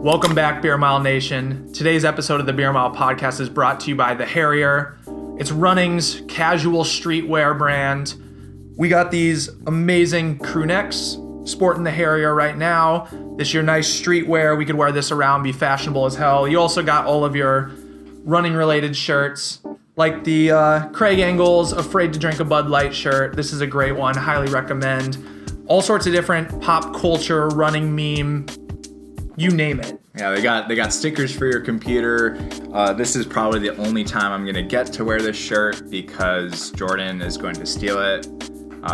Welcome back, Beer Mile Nation. Today's episode of the Beer Mile podcast is brought to you by The Harrier. It's running's casual streetwear brand. We got these amazing crew necks sporting the Harrier right now. This your nice streetwear. We could wear this around, be fashionable as hell. You also got all of your running related shirts, like the Craig Engels Afraid to Drink a Bud Light shirt. This is a great one, highly recommend. All sorts of different pop culture, running meme, you name it. Yeah, they got stickers for your computer. This is probably the only time I'm gonna get to wear this shirt because Jordan is going to steal it.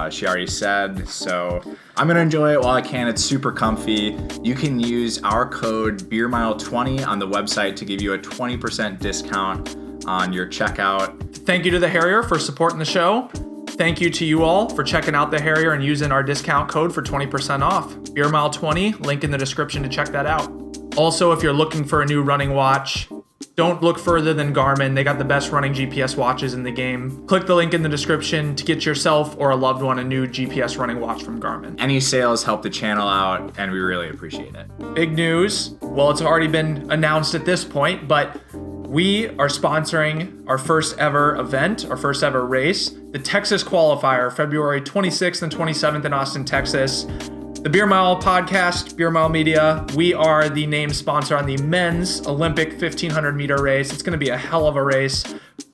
She already said, so I'm gonna enjoy it while I can. It's super comfy. You can use our code BeerMile20 on the website to give you a 20% discount on your checkout. Thank you to The Harrier for supporting the show. Thank you to you all for checking out The Harrier and using our discount code for 20% off. BeerMile20, link in the description to check that out. Also, if you're looking for a new running watch, don't look further than Garmin. They got the best running GPS watches in the game. Click the link in the description to get yourself or a loved one a new GPS running watch from Garmin. Any sales help the channel out, and we really appreciate it. Big news. Well, it's already been announced at this point, but we are sponsoring our first ever event, our first ever race, the Texas Qualifier, February 26th and 27th in Austin, Texas. The Beer Mile podcast, Beer Mile Media, we are the named sponsor on the men's Olympic 1500 meter race. It's going to be a hell of a race.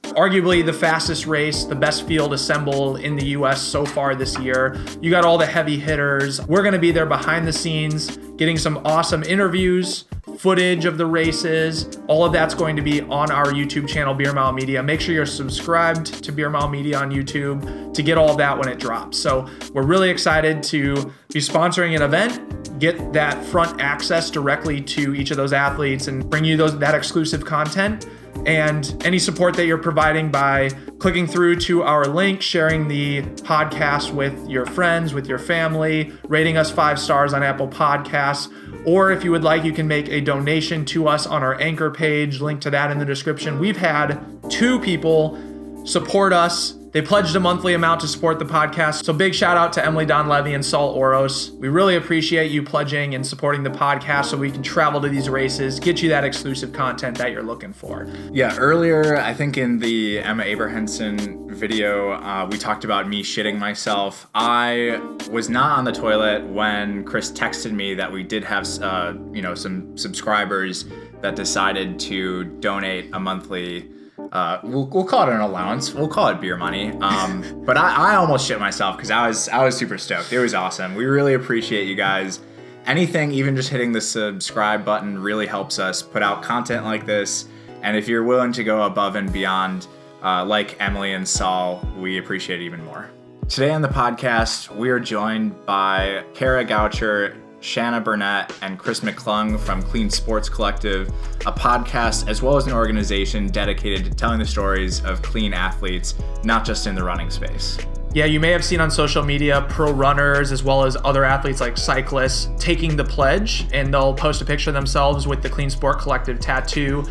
Arguably the fastest race, the best field assembled in the US so far this year. You got all the heavy hitters. We're going to be there behind the scenes, getting some awesome interviews, footage of the races. All of that's going to be on our YouTube channel, Beer Mile Media. Make sure you're subscribed to Beer Mile Media on YouTube to get all of that when it drops. So we're really excited to be sponsoring an event, get that front access directly to each of those athletes and bring you that exclusive content. And any support that you're providing by clicking through to our link, sharing the podcast with your friends, with your family, rating us 5 stars on Apple Podcasts, or if you would like, you can make a donation to us on our Anchor page, link to that in the description. We've had 2 people support us. They pledged a monthly amount to support the podcast. So big shout out to Emily Donlevy and Saul Oros. We really appreciate you pledging and supporting the podcast so we can travel to these races, get you that exclusive content that you're looking for. Yeah, earlier, I think in the Emma Abrahamson video, we talked about me shitting myself. I was not on the toilet when Chris texted me that we did have, some subscribers that decided to donate a monthly. We'll call it an allowance. We'll call it beer money. But I almost shit myself because I was super stoked. It was awesome. We really appreciate you guys. Anything, even just hitting the subscribe button, really helps us put out content like this. And if you're willing to go above and beyond, like Emily and Saul, we appreciate it even more. Today on the podcast, we are joined by Kara Goucher, Shanna Burnett, and Chris McClung from Clean Sports Collective, a podcast as well as an organization dedicated to telling the stories of clean athletes, not just in the running space. Yeah, you may have seen on social media pro runners as well as other athletes like cyclists taking the pledge, and they'll post a picture of themselves with the Clean Sport Collective tattoo.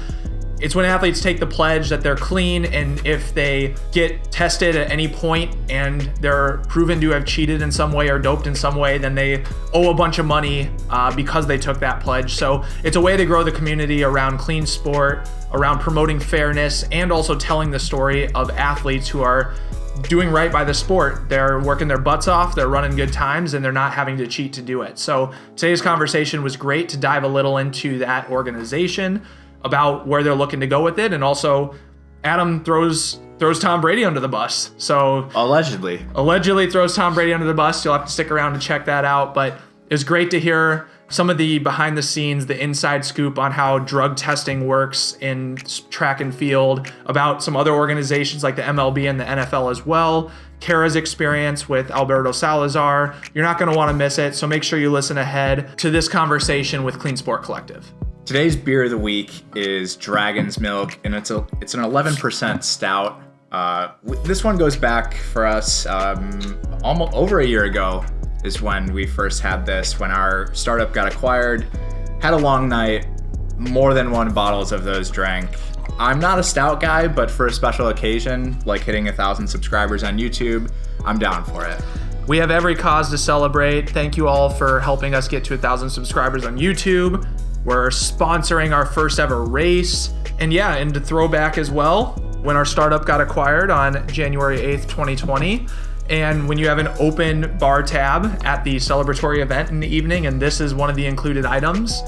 It's when athletes take the pledge that they're clean, and if they get tested at any point and they're proven to have cheated in some way or doped in some way, then they owe a bunch of money because they took that pledge. So it's a way to grow the community around clean sport, around promoting fairness, and also telling the story of athletes who are doing right by the sport. They're working their butts off, they're running good times, and they're not having to cheat to do it. So today's conversation was great to dive a little into that organization, about where they're looking to go with it, and also Adam throws Tom Brady under the bus. So allegedly throws Tom Brady under the bus. You'll have to stick around to check that out. But it was great to hear some of the behind the scenes, the inside scoop on how drug testing works in track and field, about some other organizations like the MLB and the NFL as well. Kara's experience with Alberto Salazar. You're not going to want to miss it. So make sure you listen ahead to this conversation with Clean Sport Collective. Today's beer of the week is Dragon's Milk, and it's an 11% stout. This one goes back for us almost over a year ago is when we first had this, when our startup got acquired. Had a long night, more than 1 bottles of those drank. I'm not a stout guy, but for a special occasion, like hitting 1,000 subscribers on YouTube, I'm down for it. We have every cause to celebrate. Thank you all for helping us get to 1,000 subscribers on YouTube. We're sponsoring our first ever race. And yeah, and to throw back as well, when our startup got acquired on January 8th, 2020, and when you have an open bar tab at the celebratory event in the evening, and this is one of the included items,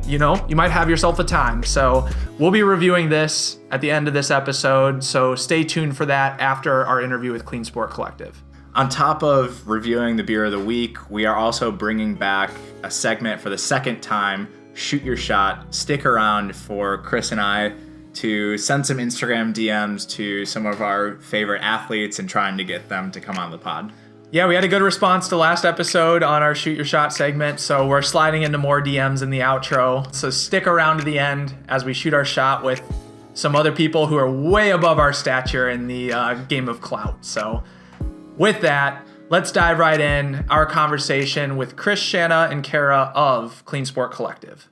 you might have yourself a time. So we'll be reviewing this at the end of this episode. So stay tuned for that after our interview with Clean Sport Collective. On top of reviewing the beer of the week, we are also bringing back a segment for the second time, Shoot Your Shot. Stick around for Chris and I to send some Instagram DMs to some of our favorite athletes and trying to get them to come on the pod. Yeah, we had a good response to last episode on our Shoot Your Shot segment, so we're sliding into more DMs in the outro. So stick around to the end as we shoot our shot with some other people who are way above our stature in the game of clout. So with that, let's dive right in our conversation with Chris, Shanna, and Kara of Clean Sport Collective.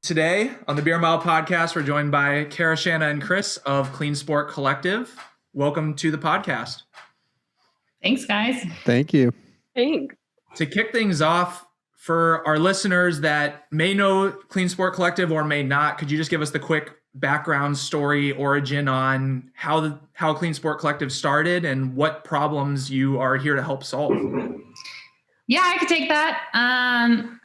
Today on the Beer Mile podcast, we're joined by Kara, Shanna, and Chris of Clean Sport Collective. Welcome to the podcast. Thanks, guys. Thank you. Thanks. To kick things off, for our listeners that may know Clean Sport Collective or may not, could you just give us the quick background story, origin on how Clean Sport Collective started and what problems you are here to help solve? Yeah, I could take that. I'm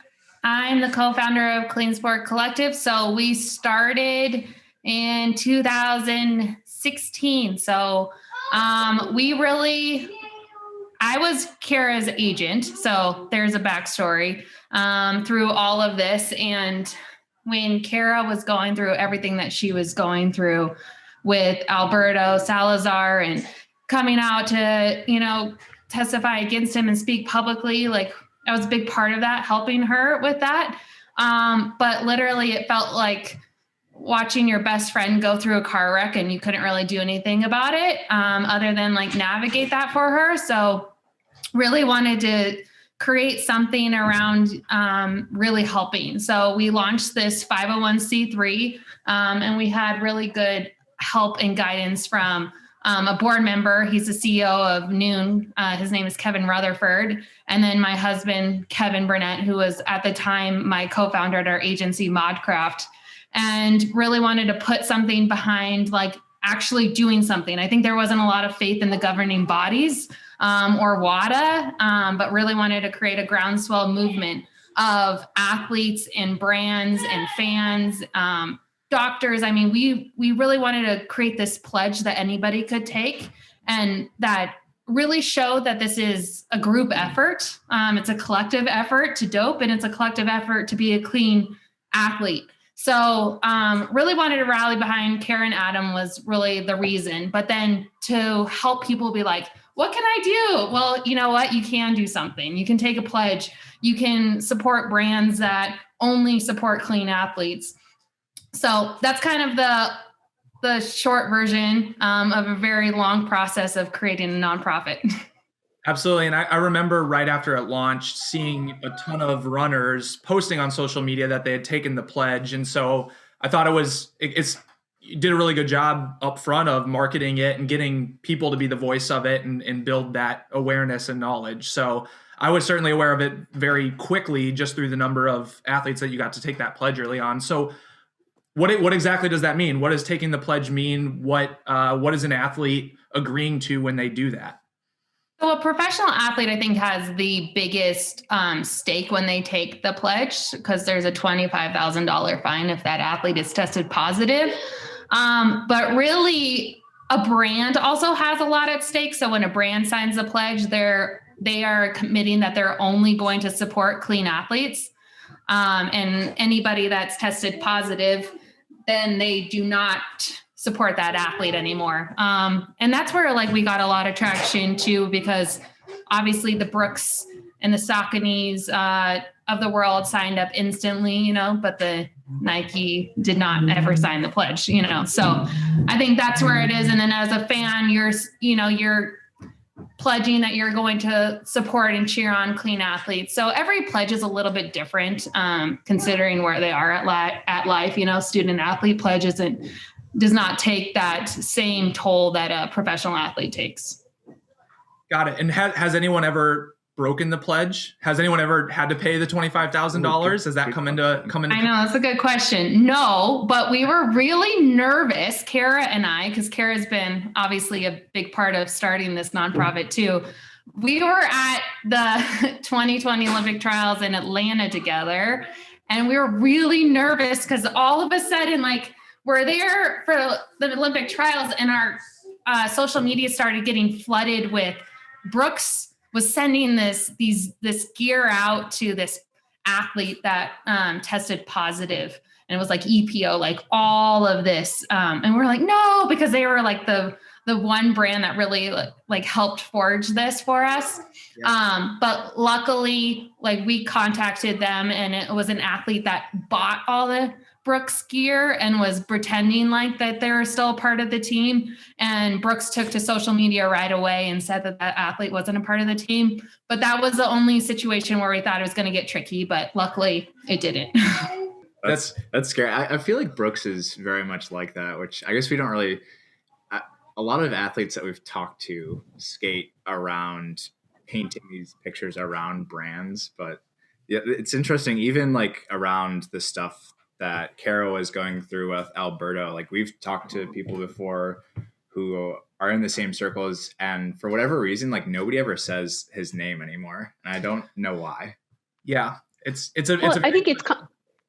the co-founder of Clean Sport Collective. So we started in 2016. So I was Kara's agent. So there's a backstory through all of this. And when Kara was going through everything that she was going through with Alberto Salazar and coming out to, testify against him and speak publicly, like, I was a big part of that, helping her with that. But literally it felt like watching your best friend go through a car wreck and you couldn't really do anything about it other than like navigate that for her. So really wanted to create something around really helping. So we launched this 501c3 and we had really good help and guidance from a board member. He's the CEO of Noon. His name is Kevin Rutherford. And then my husband, Kevin Burnett, who was at the time my co-founder at our agency, Modcraft, and really wanted to put something behind like actually doing something. I think there wasn't a lot of faith in the governing bodies or WADA, but really wanted to create a groundswell movement of athletes and brands and fans, doctors. I mean, we really wanted to create this pledge that anybody could take and that really show that this is a group effort. It's a collective effort to dope and it's a collective effort to be a clean athlete. So really wanted to rally behind Karen Adam was really the reason, but then to help people be like, what can I do? Well, you know what? You can do something. You can take a pledge. You can support brands that only support clean athletes. So that's kind of the short version of a very long process of creating a nonprofit. Absolutely. And I remember right after it launched, seeing a ton of runners posting on social media that they had taken the pledge. And so I thought you did a really good job up front of marketing it and getting people to be the voice of it and build that awareness and knowledge. So I was certainly aware of it very quickly just through the number of athletes that you got to take that pledge early on. So what exactly does that mean? What does taking the pledge mean? What is an athlete agreeing to when they do that? So a professional athlete, I think, has the biggest stake when they take the pledge because there's a $25,000 fine if that athlete is tested positive. But really, a brand also has a lot at stake. So when a brand signs a pledge, they are committing that they're only going to support clean athletes. And anybody that's tested positive, then they do not support that athlete anymore. And that's where like we got a lot of traction too, because obviously the Brooks and the Sauconys of the world signed up instantly, but the Nike did not ever sign the pledge, So I think that's where it is. And then as a fan, you're pledging that you're going to support and cheer on clean athletes. So every pledge is a little bit different, considering where they are at life. Student athlete pledge does not take that same toll that a professional athlete takes. Got it. And has anyone ever broken the pledge? Has anyone ever had to pay the $25,000? Has that come into? I know, that's a good question. No, but we were really nervous, Kara and I, because Kara's been obviously a big part of starting this nonprofit too. We were at the 2020 Olympic trials in Atlanta together, and we were really nervous because all of a sudden, we're there for the Olympic trials, and our social media started getting flooded with Brooks was sending this gear out to this athlete that tested positive, and it was like EPO, all of this. And we're like, no, because they were the one brand that really helped forge this for us. Yeah. But luckily, we contacted them, and it was an athlete that bought all the Brooks gear and was pretending that they were still a part of the team. And Brooks took to social media right away and said that athlete wasn't a part of the team. But that was the only situation where we thought it was going to get tricky, but luckily it didn't. That's scary. I feel like Brooks is very much like that, which I guess we don't really, a lot of athletes that we've talked to skate around painting these pictures around brands. But yeah, it's interesting, even around the stuff that Kara was going through with Alberto. We've talked to people before who are in the same circles, and for whatever reason, nobody ever says his name anymore, and I don't know why. Yeah, I think it's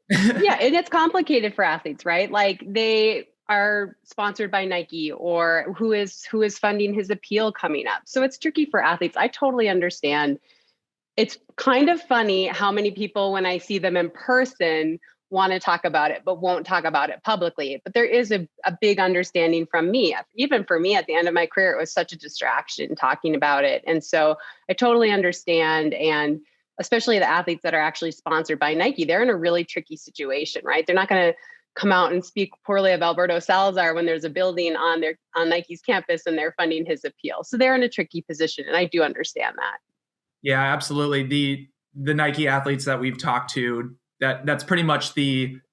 yeah, and it's complicated for athletes, right? They are sponsored by Nike, or who is funding his appeal coming up. So it's tricky for athletes. I totally understand. It's kind of funny how many people, when I see them in person, want to talk about it, but won't talk about it publicly. But there is a big understanding from me. Even for me, at the end of my career, it was such a distraction talking about it. And so I totally understand. And especially the athletes that are actually sponsored by Nike, they're in a really tricky situation, right? They're not going to come out and speak poorly of Alberto Salazar when there's a building on Nike's campus and they're funding his appeal. So they're in a tricky position. And I do understand that. Yeah, absolutely. The Nike athletes that we've talked to, that's pretty much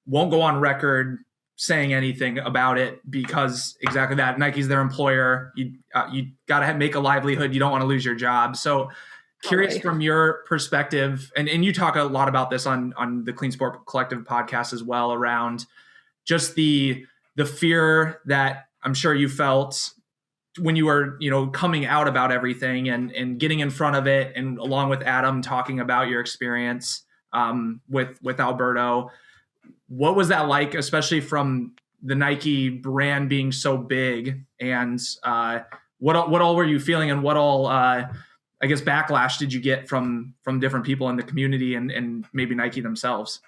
won't go on record saying anything about it, because exactly that. Nike's their employer. You got to make a livelihood. You don't want to lose your job. So curious from your perspective, and you talk a lot about this on the Clean Sport Collective podcast as well, around just the fear that I'm sure you felt when you were, coming out about everything and getting in front of it, and along with Adam talking about your experience with Alberto. What was that like, especially from the Nike brand being so big? And what all were you feeling, and what all backlash did you get from different people in the community and maybe Nike themselves?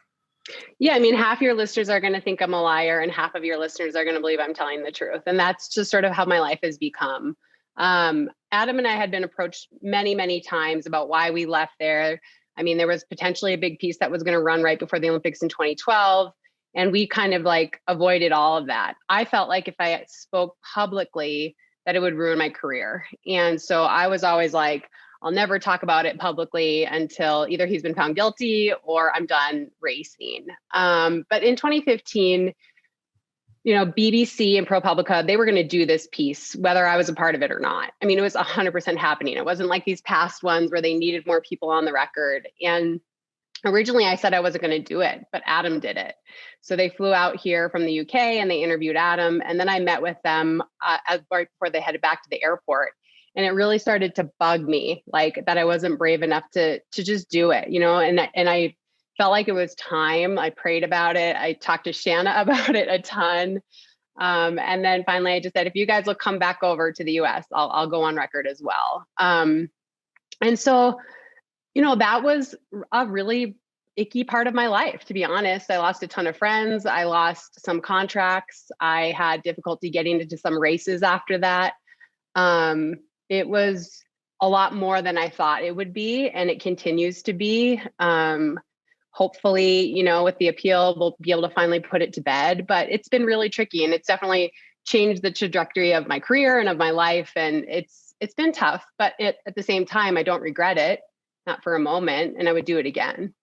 Yeah, half your listeners are going to think I'm a liar, and half of your listeners are going to believe I'm telling the truth. And that's just sort of how my life has become. Adam and I had been approached many, many times about why we left there. There was potentially a big piece that was going to run right before the Olympics in 2012. And we kind of avoided all of that. I felt like if I spoke publicly, that it would ruin my career. And so I was always I'll never talk about it publicly until either he's been found guilty or I'm done racing. But in 2015, BBC and ProPublica, they were going to do this piece, whether I was a part of it or not. It was 100% happening. It wasn't like these past ones where they needed more people on the record. And originally I said I wasn't going to do it, but Adam did it. So they flew out here from the UK and they interviewed Adam. And then I met with them right before they headed back to the airport. And it really started to bug me, that I wasn't brave enough to just do it, and I felt like it was time. I prayed about it. I talked to Shanna about it a ton. And then finally I just said, if you guys will come back over to the US, I'll go on record as well. And so, that was a really icky part of my life, to be honest. I lost a ton of friends. I lost some contracts. I had difficulty getting into some races after that. It was a lot more than I thought it would be, and it continues to be. Hopefully, with the appeal, we'll be able to finally put it to bed, but it's been really tricky, and it's definitely changed the trajectory of my career and of my life. And it's it's been tough, but at the same time, I don't regret it, not for a moment, and I would do it again.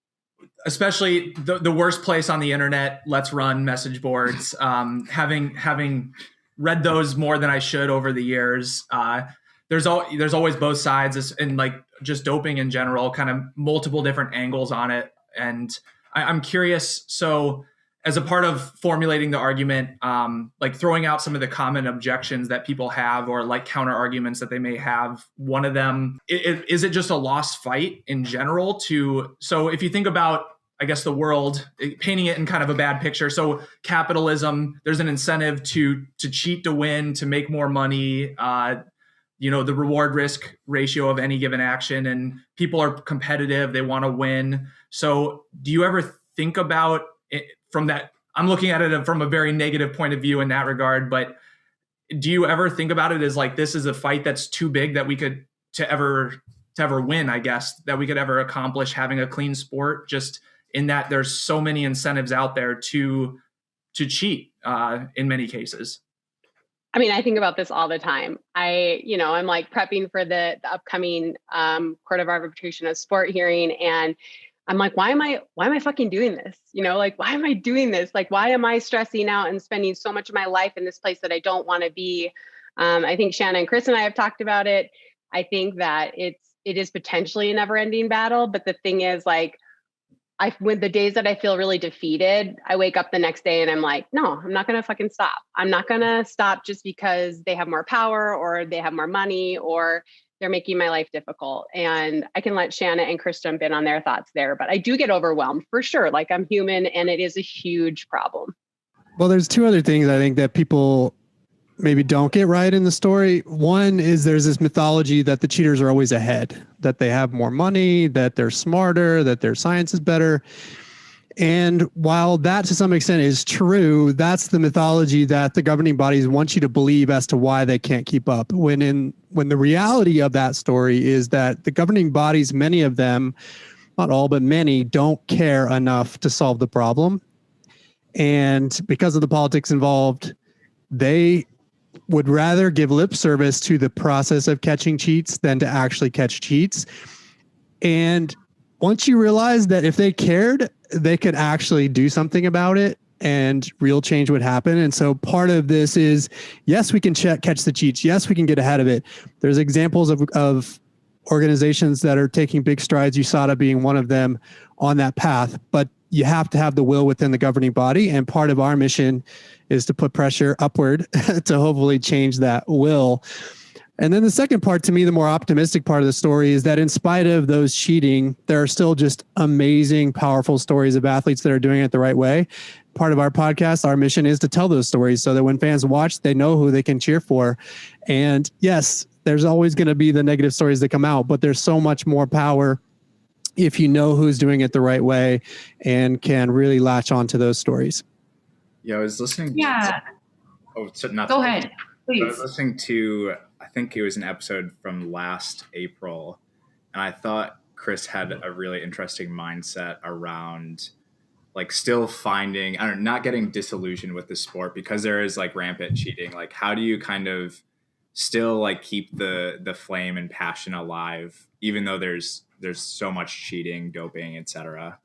Especially the worst place on the internet, let's run message boards. Having read those more than I should over the years, there's always both sides, and like just doping in general, kind of multiple different angles on it. And I'm curious, so as a part of formulating the argument, like throwing out some of the common objections that people have, or like counter arguments that they may have, one of them, is it just a lost fight in general so if you think about, I guess, the world, painting it in kind of a bad picture. So capitalism, there's an incentive to cheat to win, to make more money, the reward risk ratio of any given action, and people are competitive, they want to win. So do you ever think about it from that? I'm looking at it from a very negative point of view in that regard, but do you ever think about it as like, this is a fight that's too big that we could to ever win, I guess, that we could ever accomplish having a clean sport, just in that there's so many incentives out there to cheat in many cases? I mean, I think about this all the time. I'm like prepping for the upcoming Court of Arbitration of Sport hearing, and I'm like, why am I fucking doing this? Like, why am I doing this? Like, why am I stressing out and spending so much of my life in this place that I don't want to be? I think Shanna and Chris and I have talked about it. I think that it is potentially a never-ending battle, but the thing is, like, when the days that I feel really defeated, I wake up the next day and I'm like, no, I'm not going to fucking stop. I'm not going to stop just because they have more power or they have more money or they're making my life difficult. And I can let Shanna and Chris jump in on their thoughts there, but I do get overwhelmed for sure. Like, I'm human, and it is a huge problem. Well, there's two other things I think that people maybe don't get right in the story. One is there's this mythology that the cheaters are always ahead, that they have more money, that they're smarter, that their science is better. And while that to some extent is true, that's the mythology that the governing bodies want you to believe as to why they can't keep up. When the reality of that story is that the governing bodies, many of them, not all, but many, don't care enough to solve the problem. And because of the politics involved, they would rather give lip service to the process of catching cheats than to actually catch cheats. And once you realize that if they cared, they could actually do something about it and real change would happen. And so part of this is, yes, we can catch the cheats. Yes, we can get ahead of it. There's examples of organizations that are taking big strides, USADA being one of them, on that path. But you have to have the will within the governing body. And part of our mission is to put pressure upward to hopefully change that will. And then the second part, to me, the more optimistic part of the story, is that in spite of those cheating, there are still just amazing, powerful stories of athletes that are doing it the right way. Part of our podcast, our mission is to tell those stories so that when fans watch, they know who they can cheer for. And yes, there's always going to be the negative stories that come out, but there's so much more power if you know who's doing it the right way and can really latch on to those stories. Yeah, I was listening. Yeah. Go ahead, please. I was listening to, I think it was an episode from last April, and I thought Chris had a really interesting mindset around like still finding, not getting disillusioned with the sport because there is like rampant cheating. Like, how do you kind of still like keep the flame and passion alive, even though there's so much cheating, doping, etc.?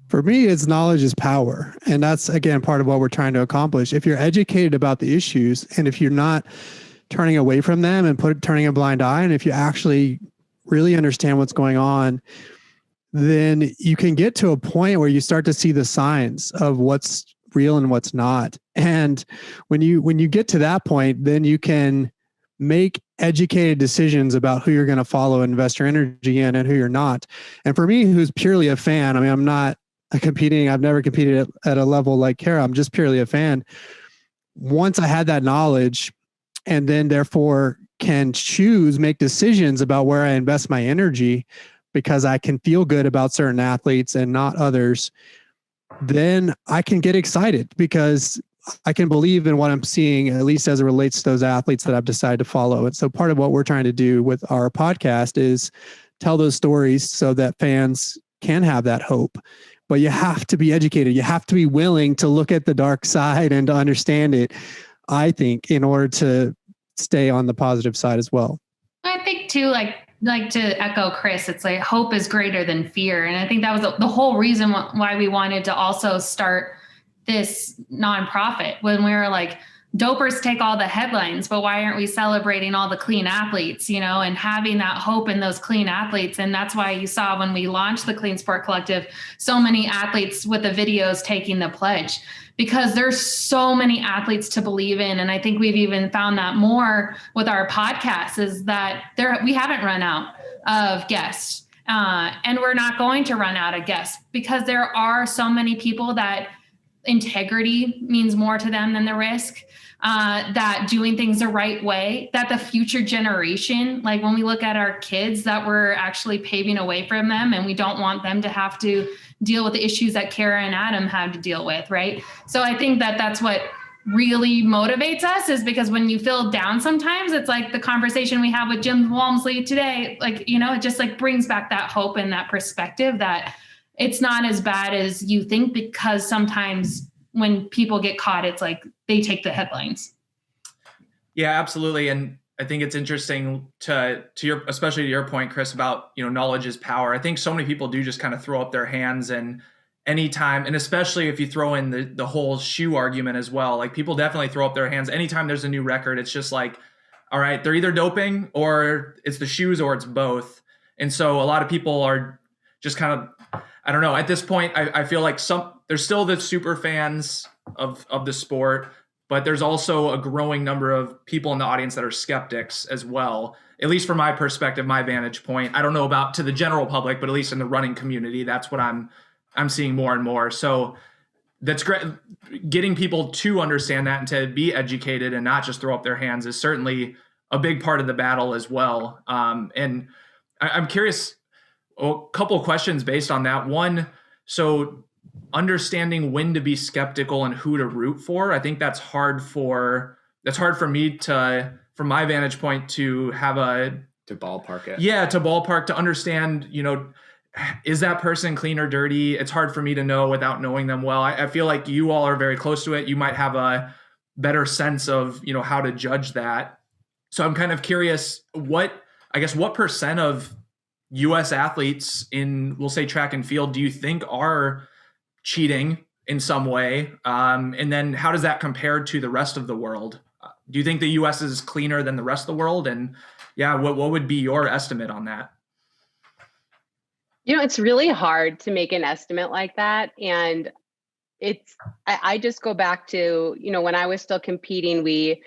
For me, it's knowledge is power. And that's, again, part of what we're trying to accomplish. If you're educated about the issues, and if you're not turning away from them and turning a blind eye, and if you actually really understand what's going on, then you can get to a point where you start to see the signs of what's real and what's not. And when you get to that point, then you can make educated decisions about who you're going to follow and invest your energy in and who you're not. And for me, who's purely a fan, I mean, I'm not competing. I've never competed at a level like Kara. I'm just purely a fan. Once I had that knowledge and then therefore can make decisions about where I invest my energy because I can feel good about certain athletes and not others, then I can get excited because I can believe in what I'm seeing, at least as it relates to those athletes that I've decided to follow. And so part of what we're trying to do with our podcast is tell those stories so that fans can have that hope. But you have to be educated. You have to be willing to look at the dark side and to understand it, I think, in order to stay on the positive side as well. I too, like to echo Chris, it's like hope is greater than fear. And I think that was the whole reason why we wanted to also start this nonprofit, when we were like, dopers take all the headlines, but why aren't we celebrating all the clean athletes, and having that hope in those clean athletes? And that's why you saw when we launched the Clean Sport Collective, so many athletes with the videos taking the pledge, because there's so many athletes to believe in. And I think we've even found that more with our podcast, is that we haven't run out of guests, and we're not going to run out of guests, because there are so many people that integrity means more to them than the risk, that doing things the right way, that the future generation, like when we look at our kids, that we're actually paving a way for them, and we don't want them to have to deal with the issues that Kara and Adam had to deal with, right? So I think that that's what really motivates us, is because when you feel down sometimes, it's like the conversation we have with Jim Walmsley today, like, it just like brings back that hope and that perspective that it's not as bad as you think, because sometimes when people get caught, it's like they take the headlines. Yeah, absolutely. And I think it's interesting especially to your point, Chris, about, knowledge is power. I think so many people do just kind of throw up their hands, and anytime, and especially if you throw in the whole shoe argument as well, like people definitely throw up their hands anytime there's a new record. It's just like, all right, they're either doping or it's the shoes or it's both. And so a lot of people are just kind of, I don't know, at this point, I feel like there's still the super fans of the sport, but there's also a growing number of people in the audience that are skeptics as well, at least from my perspective, my vantage point. I don't know about to the general public, but at least in the running community, that's what I'm seeing more and more. So that's great. Getting people to understand that and to be educated and not just throw up their hands is certainly a big part of the battle as well. And I'm curious, a couple of questions based on that. One, so understanding when to be skeptical and who to root for. I think that's hard for me to, from my vantage point, to have to ballpark it. Yeah, to ballpark, to understand, is that person clean or dirty? It's hard for me to know without knowing them well. I feel like you all are very close to it. You might have a better sense of, how to judge that. So I'm kind of curious, what percent of U.S. athletes in, we'll say, track and field, do you think are cheating in some way? And then how does that compare to the rest of the world? Do you think the U.S. is cleaner than the rest of the world? And yeah, what would be your estimate on that? It's really hard to make an estimate like that. And I just go back to, when I was still competing, we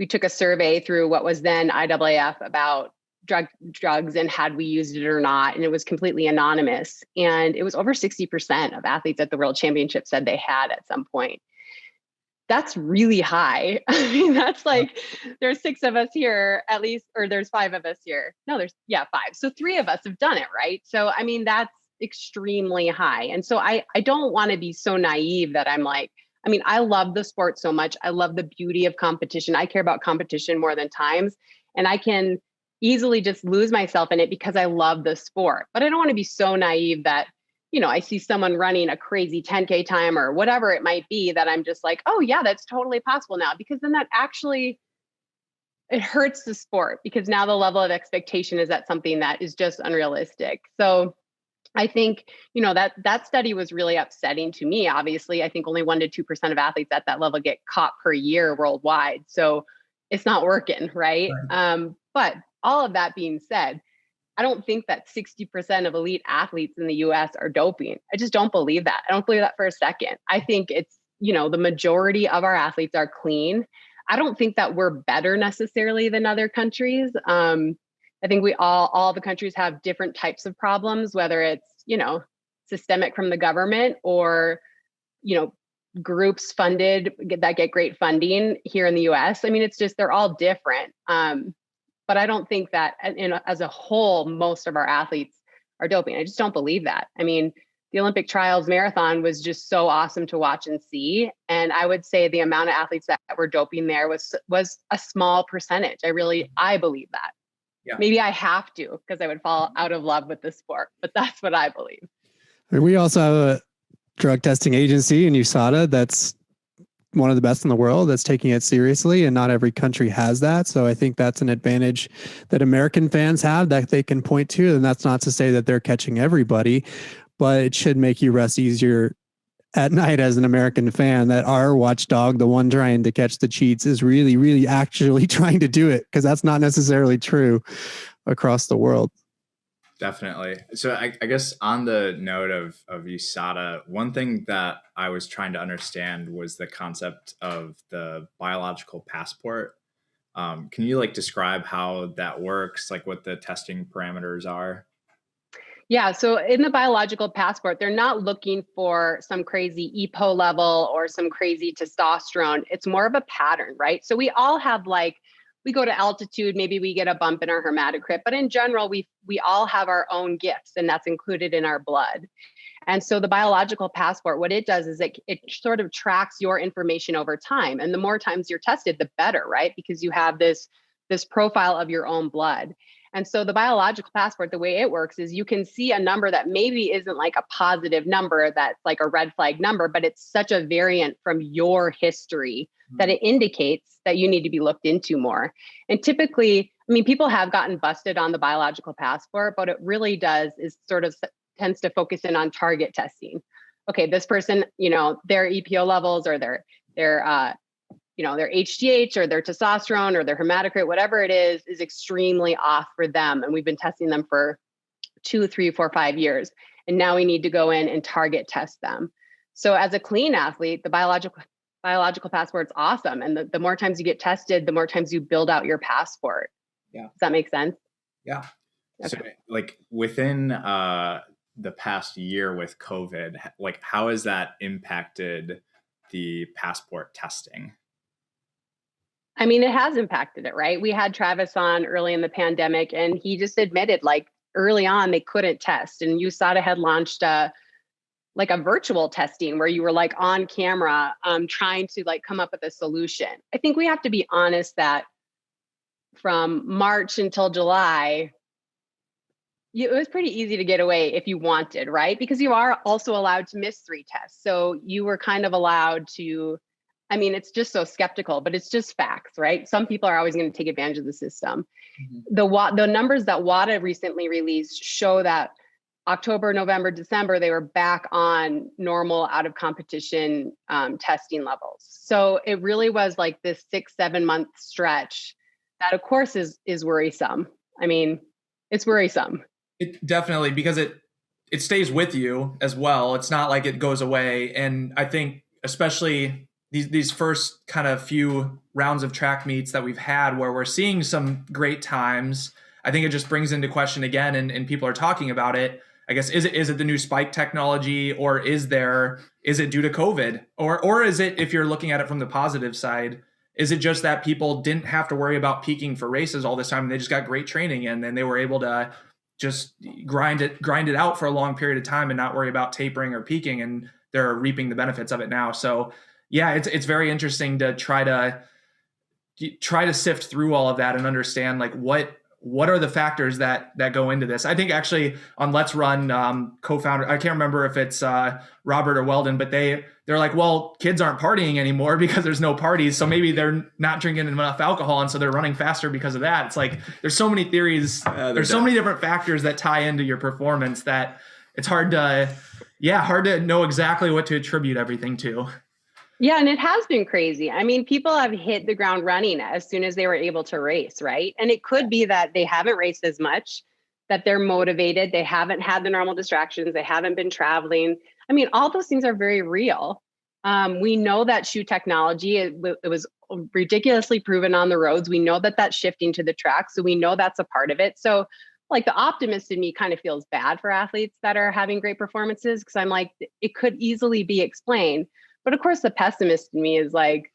took a survey through what was then IAAF about drugs and had we used it or not. And it was completely anonymous. And it was over 60% of athletes at the World Championship said they had at some point. That's really high. I mean, that's like, there's 6 of us here at least, or there's 5 of us here. No, there's 5. So 3 of us have done it, right? So, I mean, that's extremely high. And so I don't want to be so naive that I'm like, I love the sport so much. I love the beauty of competition. I care about competition more than times. And I can easily just lose myself in it because I love the sport. But I don't want to be so naive that, I see someone running a crazy 10K time or whatever it might be, that I'm just like, oh yeah, that's totally possible now. Because then that actually, it hurts the sport, because now the level of expectation is at something that is just unrealistic. So I think, that study was really upsetting to me. Obviously, I think only 1 to 2% of athletes at that level get caught per year worldwide. So it's not working, right? But all of that being said, I don't think that 60% of elite athletes in the US are doping. I just don't believe that. I don't believe that for a second. I think it's, the majority of our athletes are clean. I don't think that we're better necessarily than other countries. I think all the countries have different types of problems, whether it's, systemic from the government or, groups funded that get great funding here in the US. I mean, it's just, they're all different. But I don't think that as a whole, most of our athletes are doping. I just don't believe that. I mean, the Olympic trials marathon was just so awesome to watch and see. And I would say the amount of athletes that were doping there was a small percentage. I believe that. Yeah. Maybe I have to, because I would fall out of love with the sport, but that's what I believe. We also have a drug testing agency in USADA that's one of the best in the world that's taking it seriously, and not every country has that. So I think that's an advantage that American fans have that they can point to. And that's not to say that they're catching everybody, but it should make you rest easier at night as an American fan that our watchdog, the one trying to catch the cheats, is really, really actually trying to do it, because that's not necessarily true across the world. Definitely. So I guess on the note of USADA, one thing that I was trying to understand was the concept of the biological passport. Can you like describe how that works, like what the testing parameters are? Yeah, so in the biological passport, they're not looking for some crazy EPO level or some crazy testosterone. It's more of a pattern, right? So we all have we go to altitude, maybe we get a bump in our hematocrit, but in general, we all have our own gifts, and that's included in our blood. And so the biological passport, what it does is it sort of tracks your information over time. And the more times you're tested, the better, right? Because you have this profile of your own blood. And so the biological passport, the way it works is you can see a number that maybe isn't like a positive number, that's like a red flag number, but it's such a variant from your history that it indicates that you need to be looked into more. And typically, I mean, people have gotten busted on the biological passport, but it really does is sort of tends to focus in on target testing. Okay, this person, their EPO levels or their HGH or their testosterone or their hematocrit, whatever it is extremely off for them. And we've been testing them for 2, 3, 4, 5 years. And now we need to go in and target test them. So as a clean athlete, the biological passport's awesome. And the more times you get tested, the more times you build out your passport. Yeah. Does that make sense? Yeah. Okay. So like within the past year with COVID, like how has that impacted the passport testing? I mean, it has impacted it, right? We had Travis on early in the pandemic, and he just admitted early on they couldn't test. And USADA had launched a virtual testing where you were on camera trying to come up with a solution. I think we have to be honest that from March until July, it was pretty easy to get away if you wanted, right? Because you are also allowed to miss 3 tests. So you were kind of allowed to, I mean, it's just so skeptical, but it's just facts, right? Some people are always going to take advantage of the system. Mm-hmm. The numbers that WADA recently released show that October, November, December, they were back on normal out of competition testing levels. So it really was this 6-7 month stretch that of course is worrisome. I mean, it's worrisome. It definitely, because it stays with you as well. It's not like it goes away. And I think especially these first kind of few rounds of track meets that we've had where we're seeing some great times, I think it just brings into question again, and people are talking about it. I guess, is it the new spike technology, or is it due to COVID, or is it, if you're looking at it from the positive side, is it just that people didn't have to worry about peaking for races all this time, and they just got great training in, and they were able to just grind it out for a long period of time and not worry about tapering or peaking, and they're reaping the benefits of it now. So yeah, it's very interesting to try to sift through all of that and understand what are the factors that go into this. I think actually on Let's Run, co-founder, I can't remember if it's Robert or Weldon, but they're like, well, kids aren't partying anymore because there's no parties. So maybe they're not drinking enough alcohol, and so they're running faster because of that. It's like, there's so many theories. There's so many different factors that tie into your performance that it's hard to know exactly what to attribute everything to. Yeah, and it has been crazy. I mean, people have hit the ground running as soon as they were able to race, right? And it could be that they haven't raced as much, that they're motivated, they haven't had the normal distractions, they haven't been traveling. I mean, all those things are very real. We know that shoe technology, it was ridiculously proven on the roads. We know that that's shifting to the track, so we know that's a part of it. So the optimist in me kind of feels bad for athletes that are having great performances, because I'm like, it could easily be explained. But of course, the pessimist in me is like,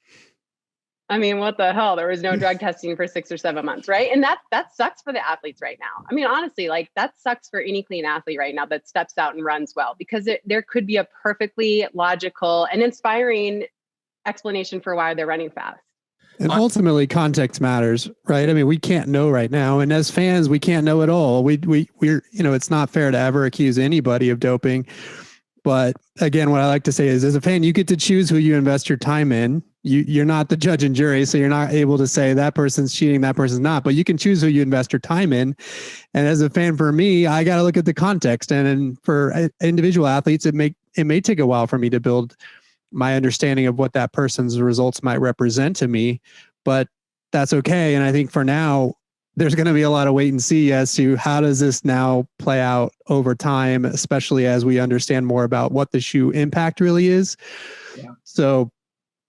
I mean, what the hell? There was no drug testing for 6 or 7 months, right? And that sucks for the athletes right now. I mean, honestly, that sucks for any clean athlete right now that steps out and runs well, because there could be a perfectly logical and inspiring explanation for why they're running fast. And ultimately, context matters, right? I mean, we can't know right now, and as fans, we can't know at all. We're it's not fair to ever accuse anybody of doping. But again, what I like to say is, as a fan, you get to choose who you invest your time in. You're not the judge and jury, so you're not able to say that person's cheating, that person's not. But you can choose who you invest your time in. And as a fan, for me, I got to look at the context. And for individual athletes, it may take a while for me to build my understanding of what that person's results might represent to me, but that's okay. And I think for now, there's going to be a lot of wait and see as to how does this now play out over time, especially as we understand more about what the shoe impact really is. Yeah. So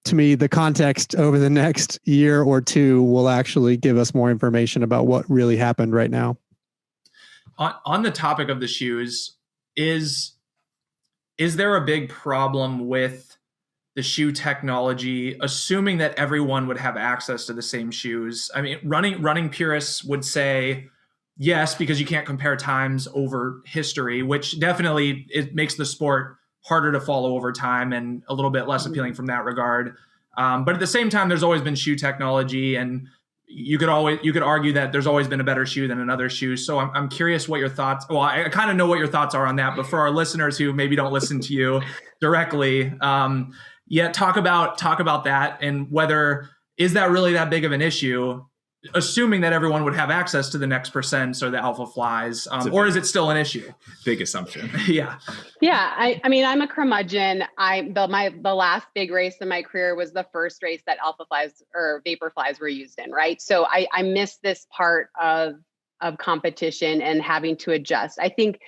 to me, the context over the next year or two will actually give us more information about what really happened right now. On the topic of the shoes, is there a big problem with the shoe technology, assuming that everyone would have access to the same shoes? I mean, running purists would say yes, because you can't compare times over history, which definitely it makes the sport harder to follow over time and a little bit less appealing from that regard. But at the same time, there's always been shoe technology, and you could argue that there's always been a better shoe than another shoe. So I'm curious what your thoughts. Well, I kind of know what your thoughts are on that, but for our listeners who maybe don't listen to you directly, talk about that, and whether is that really that big of an issue, assuming that everyone would have access to the Next Percents or the Alpha Flies, or is it still an issue? Big assumption. Yeah. Yeah. I mean, I'm a curmudgeon. The last big race in my career was the first race that Alpha Flies or Vapor Flies were used in, right? So I missed this part of competition and having to adjust. I think,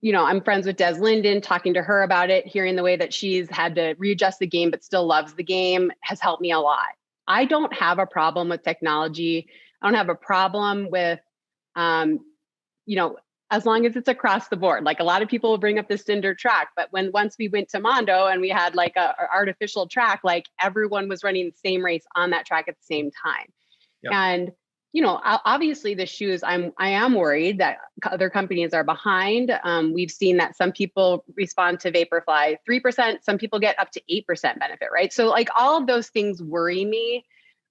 I'm friends with Des Linden. Talking to her about it, hearing the way that she's had to readjust the game but still loves the game has helped me a lot. I don't have a problem with technology. I don't have a problem with, as long as it's across the board. Like, a lot of people will bring up the Cinder track, but once we went to Mondo and we had like a artificial track, like everyone was running the same race on that track at the same time. Yep. And obviously the shoes, I am worried that other companies are behind. We've seen that some people respond to Vaporfly 3%, some people get up to 8% benefit, right? So like all of those things worry me,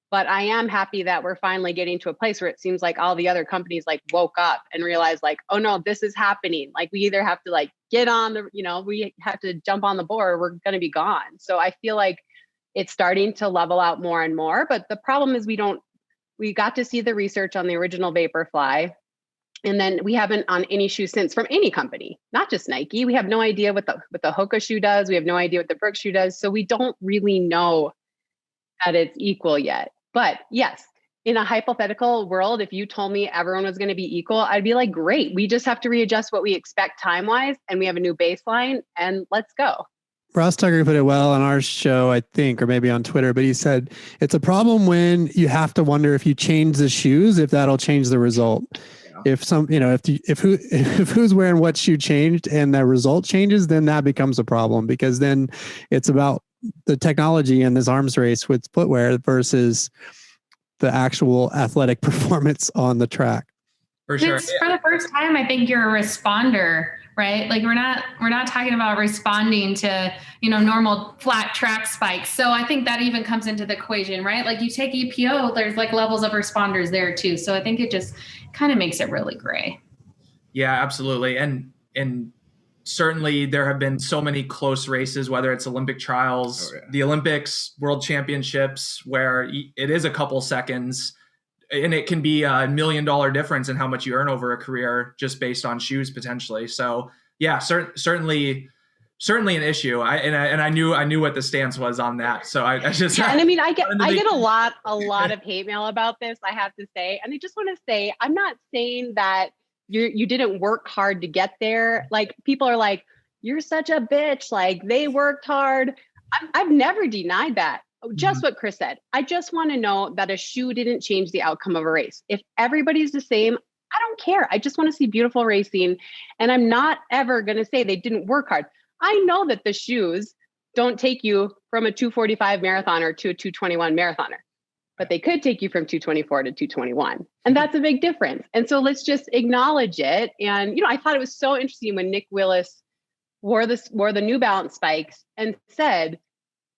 but I am happy that we're finally getting to a place where it seems like all the other companies like woke up and realized like, oh no, this is happening. Like, we either have to like get on we have to jump on the board, or we're going to be gone. So I feel like it's starting to level out more and more, but the problem is we got to see the research on the original Vaporfly, and then we haven't on any shoe since from any company, not just Nike. We have no idea what the Hoka shoe does. We have no idea what the Brooks shoe does. So we don't really know that it's equal yet. But yes, in a hypothetical world, if you told me everyone was going to be equal, I'd be like, great. We just have to readjust what we expect time-wise, and we have a new baseline, and let's go. Ross Tucker put it well on our show, I think, or maybe on Twitter, but he said, it's a problem when you have to wonder if you change the shoes, if that'll change the result. Yeah. If who's wearing what shoe changed and the result changes, then that becomes a problem, because then it's about the technology in this arms race with footwear versus the actual athletic performance on the track. For sure. For the first time, I think you're a responder, right? Like, we're not talking about responding to, normal flat track spikes. So I think that even comes into the equation, right? Like, you take EPO, there's like levels of responders there too. So I think it just kind of makes it really gray. Yeah, absolutely. And certainly there have been so many close races, whether it's Olympic trials, the Olympics, World Championships, where it is a couple seconds, and it can be $1 million difference in how much you earn over a career just based on shoes potentially. So yeah, certainly an issue. I knew what the stance was on that. So I just, yeah, and I mean, I get a lot of hate mail about this, I have to say. And I just want to say, I'm not saying that you didn't work hard to get there. Like, people are like, you're such a bitch. Like, they worked hard. I've never denied that. Just what Chris said. I just want to know that a shoe didn't change the outcome of a race. If everybody's the same, I don't care. I just want to see beautiful racing. And I'm not ever going to say they didn't work hard. I know that the shoes don't take you from a 245 marathoner to a 221 marathoner, but they could take you from 224 to 221. And that's a big difference. And so let's just acknowledge it. And, I thought it was so interesting when Nick Willis wore the New Balance spikes and said,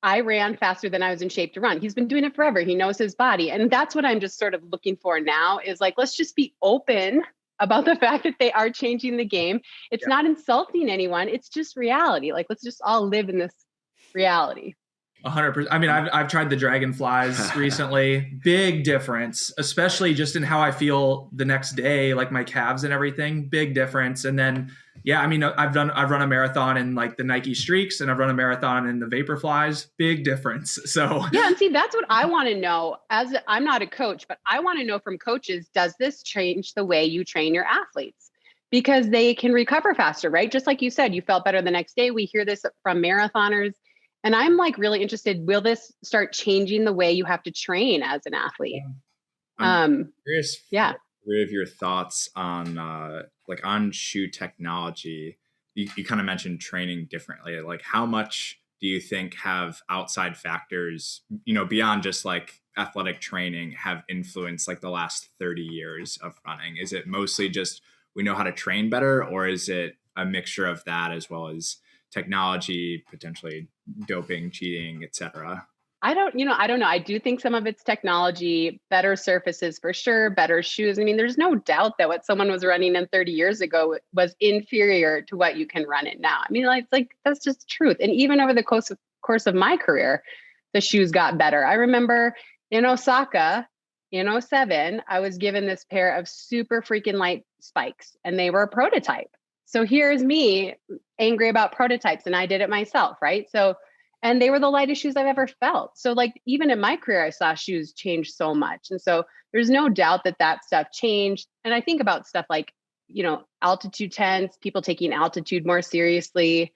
I ran faster than I was in shape to run. He's been doing it forever. He knows his body. And that's what I'm just sort of looking for now, is like, let's just be open about the fact that they are changing the game. It's not insulting anyone. It's just reality. Like, let's just all live in this reality. 100%. I mean, I've tried the dragonflies recently. Big difference, especially just in how I feel the next day, like my calves and everything. Big difference. And then, yeah, I mean, I've run a marathon in like the Nike Streaks, and I've run a marathon in the Vaporflies. Big difference. So yeah, and see, that's what I want to know. I'm not a coach, but I want to know from coaches: does this change the way you train your athletes? Because they can recover faster, right? Just like you said, you felt better the next day. We hear this from marathoners. And I'm like really interested, will this start changing the way you have to train as an athlete? I'm curious of your thoughts on on shoe technology. You kind of mentioned training differently. Like, how much do you think have outside factors, beyond just like athletic training, have influenced like the last 30 years of running? Is it mostly just we know how to train better, or is it a mixture of that as well as technology, potentially doping, cheating, etc.? I don't know. I do think some of it's technology, better surfaces for sure, better shoes. I mean, there's no doubt that what someone was running in 30 years ago was inferior to what you can run it now. I mean, it's like, that's just truth. And even over the course of my career, the shoes got better. I remember in Osaka in 2007, I was given this pair of super freaking light spikes, and they were a prototype. So here's me angry about prototypes, and I did it myself, right? So, and they were the lightest shoes I've ever felt. So like, even in my career, I saw shoes change so much. And so there's no doubt that stuff changed. And I think about stuff like, altitude tents, people taking altitude more seriously.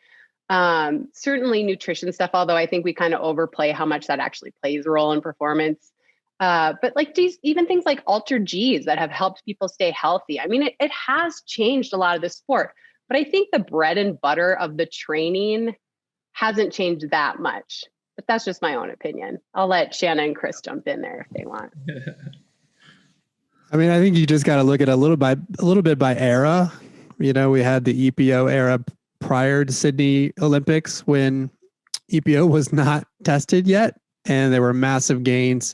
Certainly nutrition stuff, although I think we kind of overplay how much that actually plays a role in performance. But like even things like Ultra Gs that have helped people stay healthy. I mean, it has changed a lot of the sport, but I think the bread and butter of the training hasn't changed that much. But that's just my own opinion. I'll let Shanna and Chris jump in there if they want. I mean, I think you just got to look at a little bit by era. We had the EPO era prior to Sydney Olympics, when EPO was not tested yet, and there were massive gains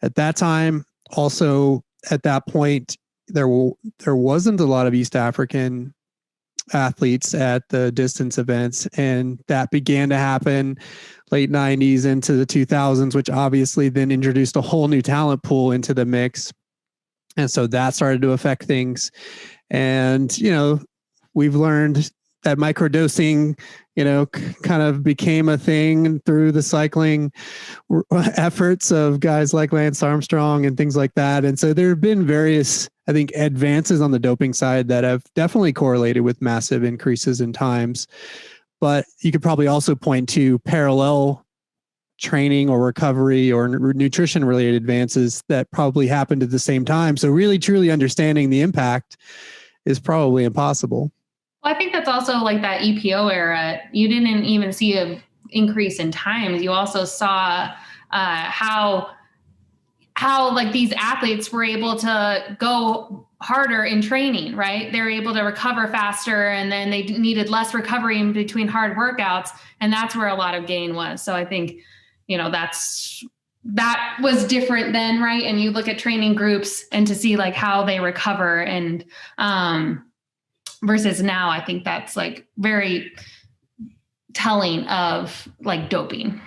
at that time. Also, at that point, there wasn't a lot of East African athletes at the distance events, and that began to happen late 90s into the 2000s, which obviously then introduced a whole new talent pool into the mix. And so that started to affect things. And, we've learned that microdosing, kind of became a thing through the cycling efforts of guys like Lance Armstrong and things like that. And so there have been various, I think, advances on the doping side that have definitely correlated with massive increases in times. But you could probably also point to parallel training or recovery or nutrition related advances that probably happened at the same time. So really, truly understanding the impact is probably impossible. Well, I think that's also like that EPO era. You didn't even see an increase in times. You also saw how like these athletes were able to go harder in training, right? They were able to recover faster, and then they needed less recovery in between hard workouts. And that's where a lot of gain was. So I think, that was different then, right? And you look at training groups and to see like how they recover, and versus now, I think that's like very telling of like doping.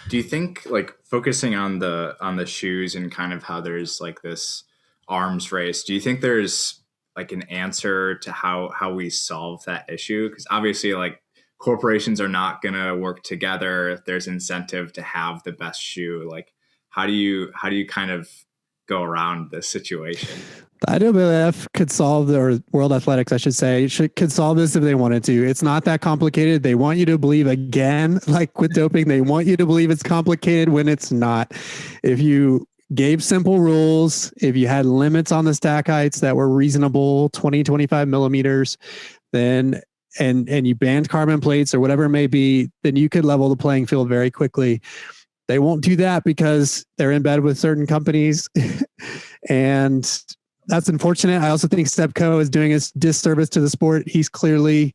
Do you think, like, focusing on the shoes and kind of how there's like this arms race, do you think there's like an answer to how we solve that issue? Because obviously, like, corporations are not going to work together if there's incentive to have the best shoe. Like, how do you kind of go around this situation? The IWF could solve, or World Athletics, I should say, could solve this if they wanted to. It's not that complicated. They want you to believe, again, like with doping, they want you to believe it's complicated when it's not. If you gave simple rules, if you had limits on the stack heights that were reasonable, 20, 25 millimeters, then and you banned carbon plates or whatever it may be, then you could level the playing field very quickly. They won't do that because they're in bed with certain companies. And that's unfortunate. I also think Stepco is doing a disservice to the sport. He's clearly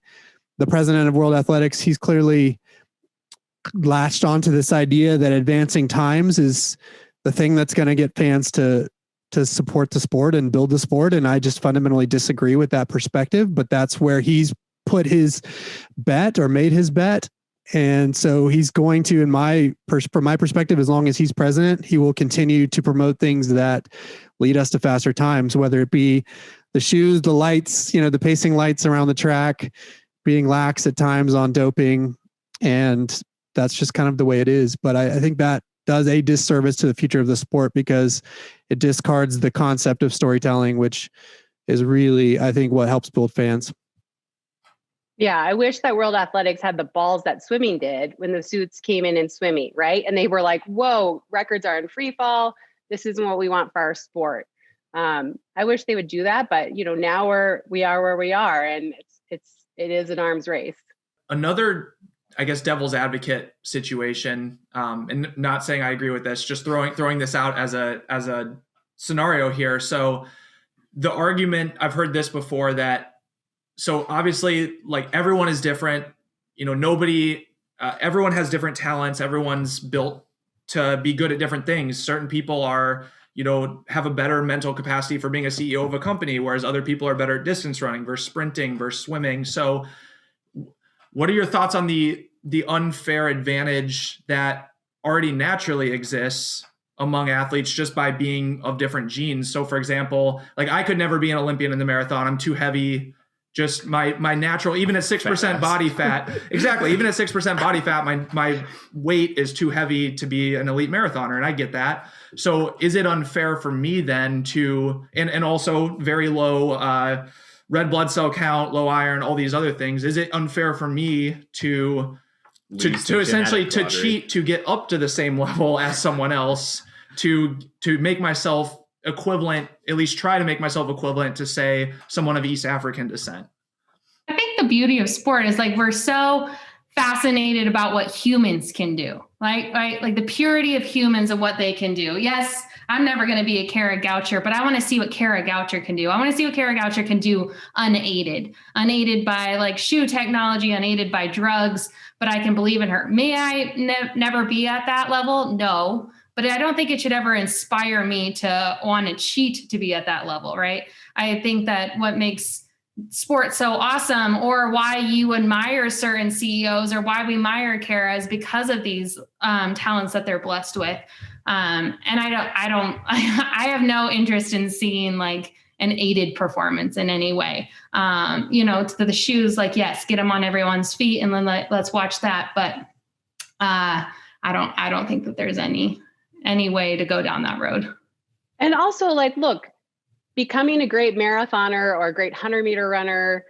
the president of World Athletics. He's clearly latched onto this idea that advancing times is the thing that's going to get fans to to support the sport and build the sport. And I just fundamentally disagree with that perspective, but that's where he's put his bet or made his bet. And so he's going to, from my perspective, as long as he's president, he will continue to promote things that lead us to faster times, whether it be the shoes, the lights, the pacing lights around the track, being lax at times on doping. And that's just kind of the way it is. But I think that does a disservice to the future of the sport because it discards the concept of storytelling, which is really, I think, what helps build fans. Yeah, I wish that World Athletics had the balls that swimming did when the suits came in swimming, right? And they were like, whoa, records are in free fall. This isn't what we want for our sport. I wish they would do that, but now we are where we are, and it is an arms race. Another, I guess, devil's advocate situation, and not saying I agree with this, just throwing this out as a scenario here. So the argument, I've heard this before, that so obviously, like, everyone is different. Everyone has different talents. Everyone's built to be good at different things. Certain people are, have a better mental capacity for being a CEO of a company, whereas other people are better at distance running versus sprinting versus swimming. So what are your thoughts on the unfair advantage that already naturally exists among athletes just by being of different genes? So for example, like, I could never be an Olympian in the marathon. I'm too heavy. Just my natural, even at 6% body fat, exactly. Even at 6% body fat, my weight is too heavy to be an elite marathoner. And I get that. So is it unfair for me then to, and also very low red blood cell count, low iron, all these other things. Is it unfair for me to essentially to cheat to get up to the same level as someone else, to make myself equivalent, at least try to make myself equivalent to, say, someone of East African descent? I think the beauty of sport is, like, we're so fascinated about what humans can do, right? Like the purity of humans and what they can do. Yes, I'm never going to be a Kara Goucher, but I want to see what Kara Goucher can do. I want to see what Kara Goucher can do unaided by like shoe technology, unaided by drugs, but I can believe in her. May I never be at that level? No. But I don't think it should ever inspire me to want to cheat to be at that level, right? I think that what makes sports so awesome, or why you admire certain CEOs, or why we admire Kara, is because of these talents that they're blessed with. And I have no interest in seeing like an aided performance in any way. To the shoes, like, yes, get them on everyone's feet and then let's watch that. But I don't think that there's any way to go down that road. And also, like, look, becoming a great marathoner or a great 100-meter runner,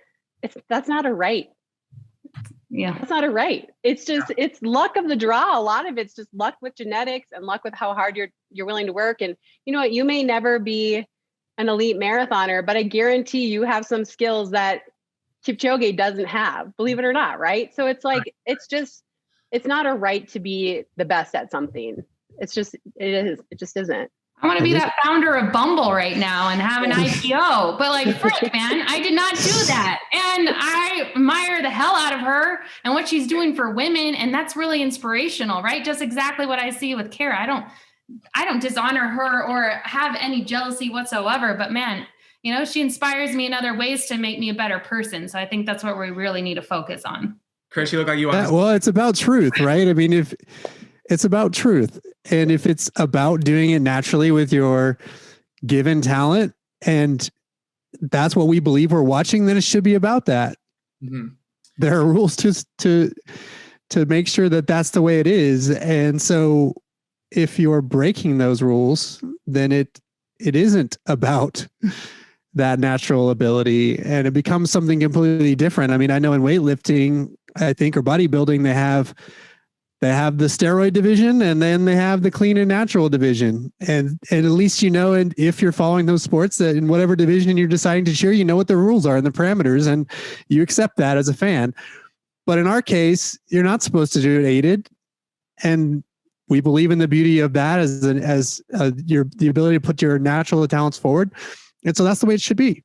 that's not a right. Yeah. That's not a right. It's just, it's luck of the draw. A lot of it's just luck with genetics and luck with how hard you're willing to work. And you know what, you may never be an elite marathoner, but I guarantee you have some skills that Kipchoge doesn't have, believe it or not. Right. So it's like, it's not a right to be the best at something. It just isn't. I want to be that founder of Bumble right now and have an IPO, but like, frick, man, I did not do that. And I admire the hell out of her and what she's doing for women. And that's really inspirational, right? Just exactly what I see with Kara. I don't dishonor her or have any jealousy whatsoever, but man, she inspires me in other ways to make me a better person. So I think that's what we really need to focus on. Chris, you look like you want well, it's about truth, right? I mean, if it's about truth, and if it's about doing it naturally with your given talent, and that's what we believe we're watching, then it should be about that. Mm-hmm. There are rules just to make sure that that's the way it is. And so if you're breaking those rules, then it isn't about that natural ability, and it becomes something completely different. I mean, I know in weightlifting, I think, or bodybuilding, they have the steroid division, and then they have the clean and natural division. And at least, and if you're following those sports, that in whatever division you're deciding to cheer, what the rules are and the parameters, and you accept that as a fan. But in our case, you're not supposed to do it aided. And we believe in the beauty of that as the ability to put your natural talents forward. And so that's the way it should be.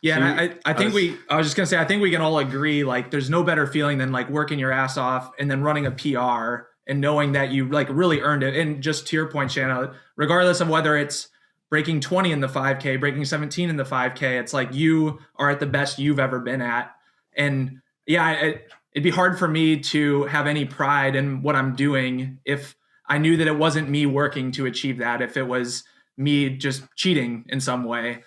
Yeah, and I think I was just going to say, I think we can all agree, like, there's no better feeling than like working your ass off and then running a PR and knowing that you like really earned it. And just to your point, Shanna, regardless of whether it's breaking 20 in the 5K, breaking 17 in the 5K. It's like you are at the best you've ever been at. And yeah, it'd be hard for me to have any pride in what I'm doing if I knew that it wasn't me working to achieve that, if it was me just cheating in some way.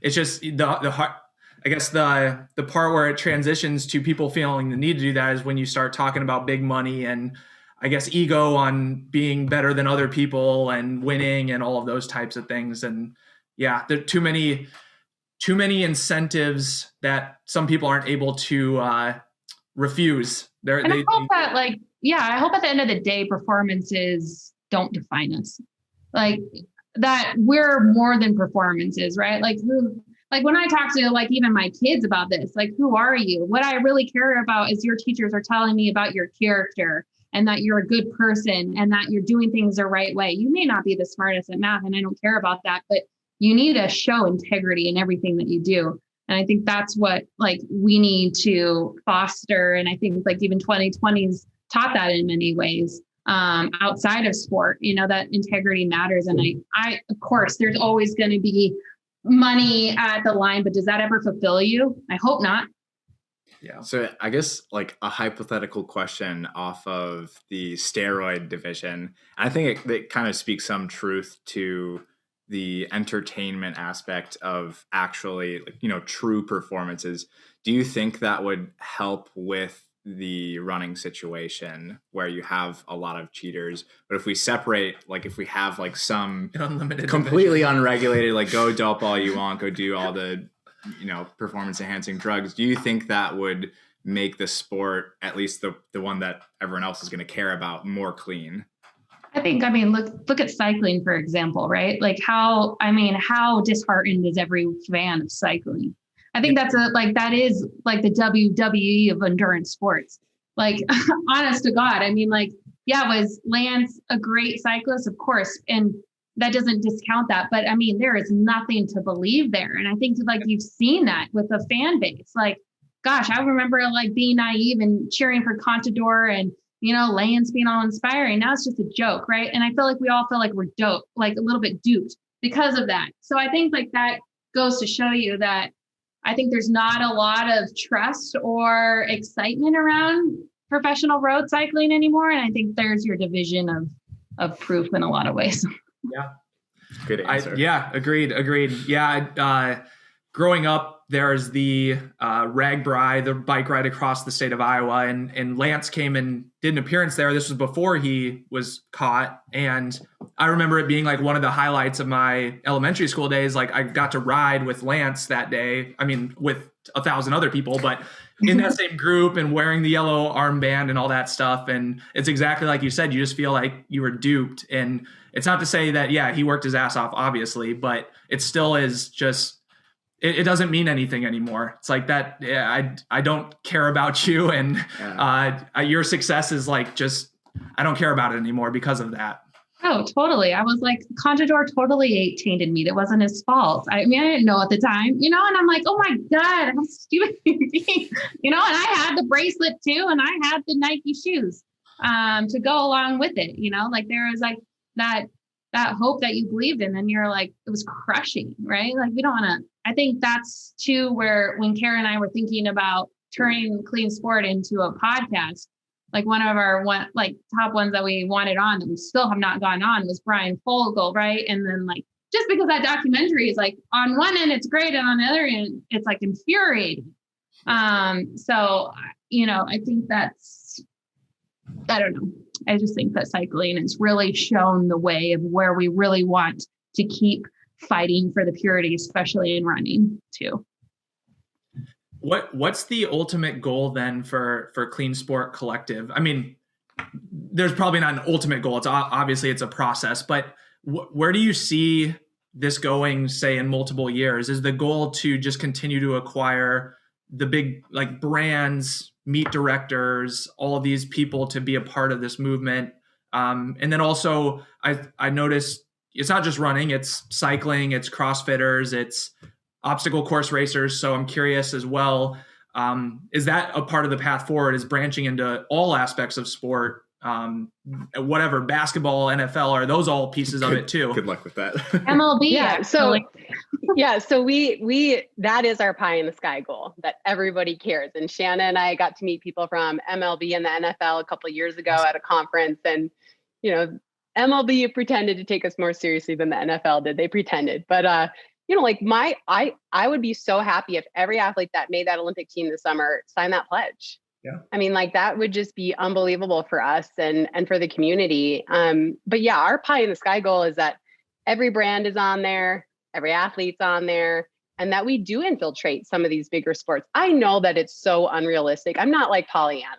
It's just I guess the part where it transitions to people feeling the need to do that is when you start talking about big money and I guess ego on being better than other people and winning and all of those types of things. And yeah, there are too many incentives that some people aren't able to refuse. I hope that I hope at the end of the day, performances don't define us. Like that we're more than performances, right? Like when I talk to like even my kids about this, like, who are you? What I really care about is your teachers are telling me about your character and that you're a good person and that you're doing things the right way. You may not be the smartest at math, and I don't care about that, but you need to show integrity in everything that you do. And I think that's what like we need to foster. And I think like even 2020's taught that in many ways, outside of sport, that integrity matters. And I of course, there's always going to be money at the line, but does that ever fulfill you? I hope not. Yeah. So I guess like a hypothetical question off of the steroid division. I think it kind of speaks some truth to the entertainment aspect of actually, true performances. Do you think that would help with the running situation where you have a lot of cheaters? But if we separate, like if we have like some unlimited completely division. unregulated, like go dope all you want, go do all the performance enhancing drugs, do you think that would make the sport, at least the one that everyone else is going to care about, more clean? Look at cycling, for example, right? Like how disheartened is every fan of cycling? I think that is like the WWE of endurance sports. Like, honest to God, was Lance a great cyclist? Of course. And that doesn't discount that. But there is nothing to believe there. And I think like you've seen that with the fan base. Like, gosh, I remember like being naive and cheering for Contador and, Lance being all inspiring. Now it's just a joke, right? And I feel like we all feel like we're dope, like a little bit duped because of that. So I think like that goes to show you that I think there's not a lot of trust or excitement around professional road cycling anymore. And I think there's your division of proof in a lot of ways. Yeah. Good answer. Agreed. Yeah. Growing up, there's the RAGBRAI, the bike ride across the state of Iowa, and Lance came and did an appearance there. This was before he was caught. And I remember it being like one of the highlights of my elementary school days. Like I got to ride with Lance that day. With 1,000 other people, but in that same group and wearing the yellow armband and all that stuff. And it's exactly like you said, you just feel like you were duped. And it's not to say that, he worked his ass off, obviously, but it still is just, it doesn't mean anything anymore. It's like that. Yeah, I don't care about you. And your success is like, I don't care about it anymore because of that. Oh, totally. I was like, Contador totally tainted me. It wasn't his fault. I didn't know at the time, and I'm like, oh my God, how stupid you be, and I had the bracelet too. And I had the Nike shoes to go along with it, like there was like that hope that you believed in, and you're like, it was crushing, right? Like we don't want to, I think that's too where when Kara and I were thinking about turning Clean Sport into a podcast, like one of our top ones that we wanted on that we still have not gone on was Brian Fogel, right? And then like, just because that documentary is like on one end, it's great. And on the other end, it's like infuriating. So, I think I don't know. I just think that cycling has really shown the way of where we really want to keep fighting for the purity, especially in running too. What's the ultimate goal then for Clean Sport Collective? There's probably not an ultimate goal. It's obviously it's a process, but where do you see this going, say, in multiple years? Is the goal to just continue to acquire the big like brands, meet directors, all of these people to be a part of this movement? And then also I noticed it's not just running, it's cycling, it's CrossFitters, it's obstacle course racers. So I'm curious as well, is that a part of the path forward, is branching into all aspects of sport whatever, basketball, NFL, are those all pieces of it too? Good luck with that. MLB. Yeah. So, actually. so we that is our pie in the sky goal, that everybody cares. And Shanna and I got to meet people from MLB and the NFL a couple of years ago at a conference, and MLB pretended to take us more seriously than the NFL did. They pretended, but like I would be so happy if every athlete that made that Olympic team this summer signed that pledge. Yeah. I mean, like, that would just be unbelievable for us and for the community. But yeah, our pie in the sky goal is that every brand is on there, every athlete's on there, and that we do infiltrate some of these bigger sports. I know that it's so unrealistic. I'm not like Pollyanna,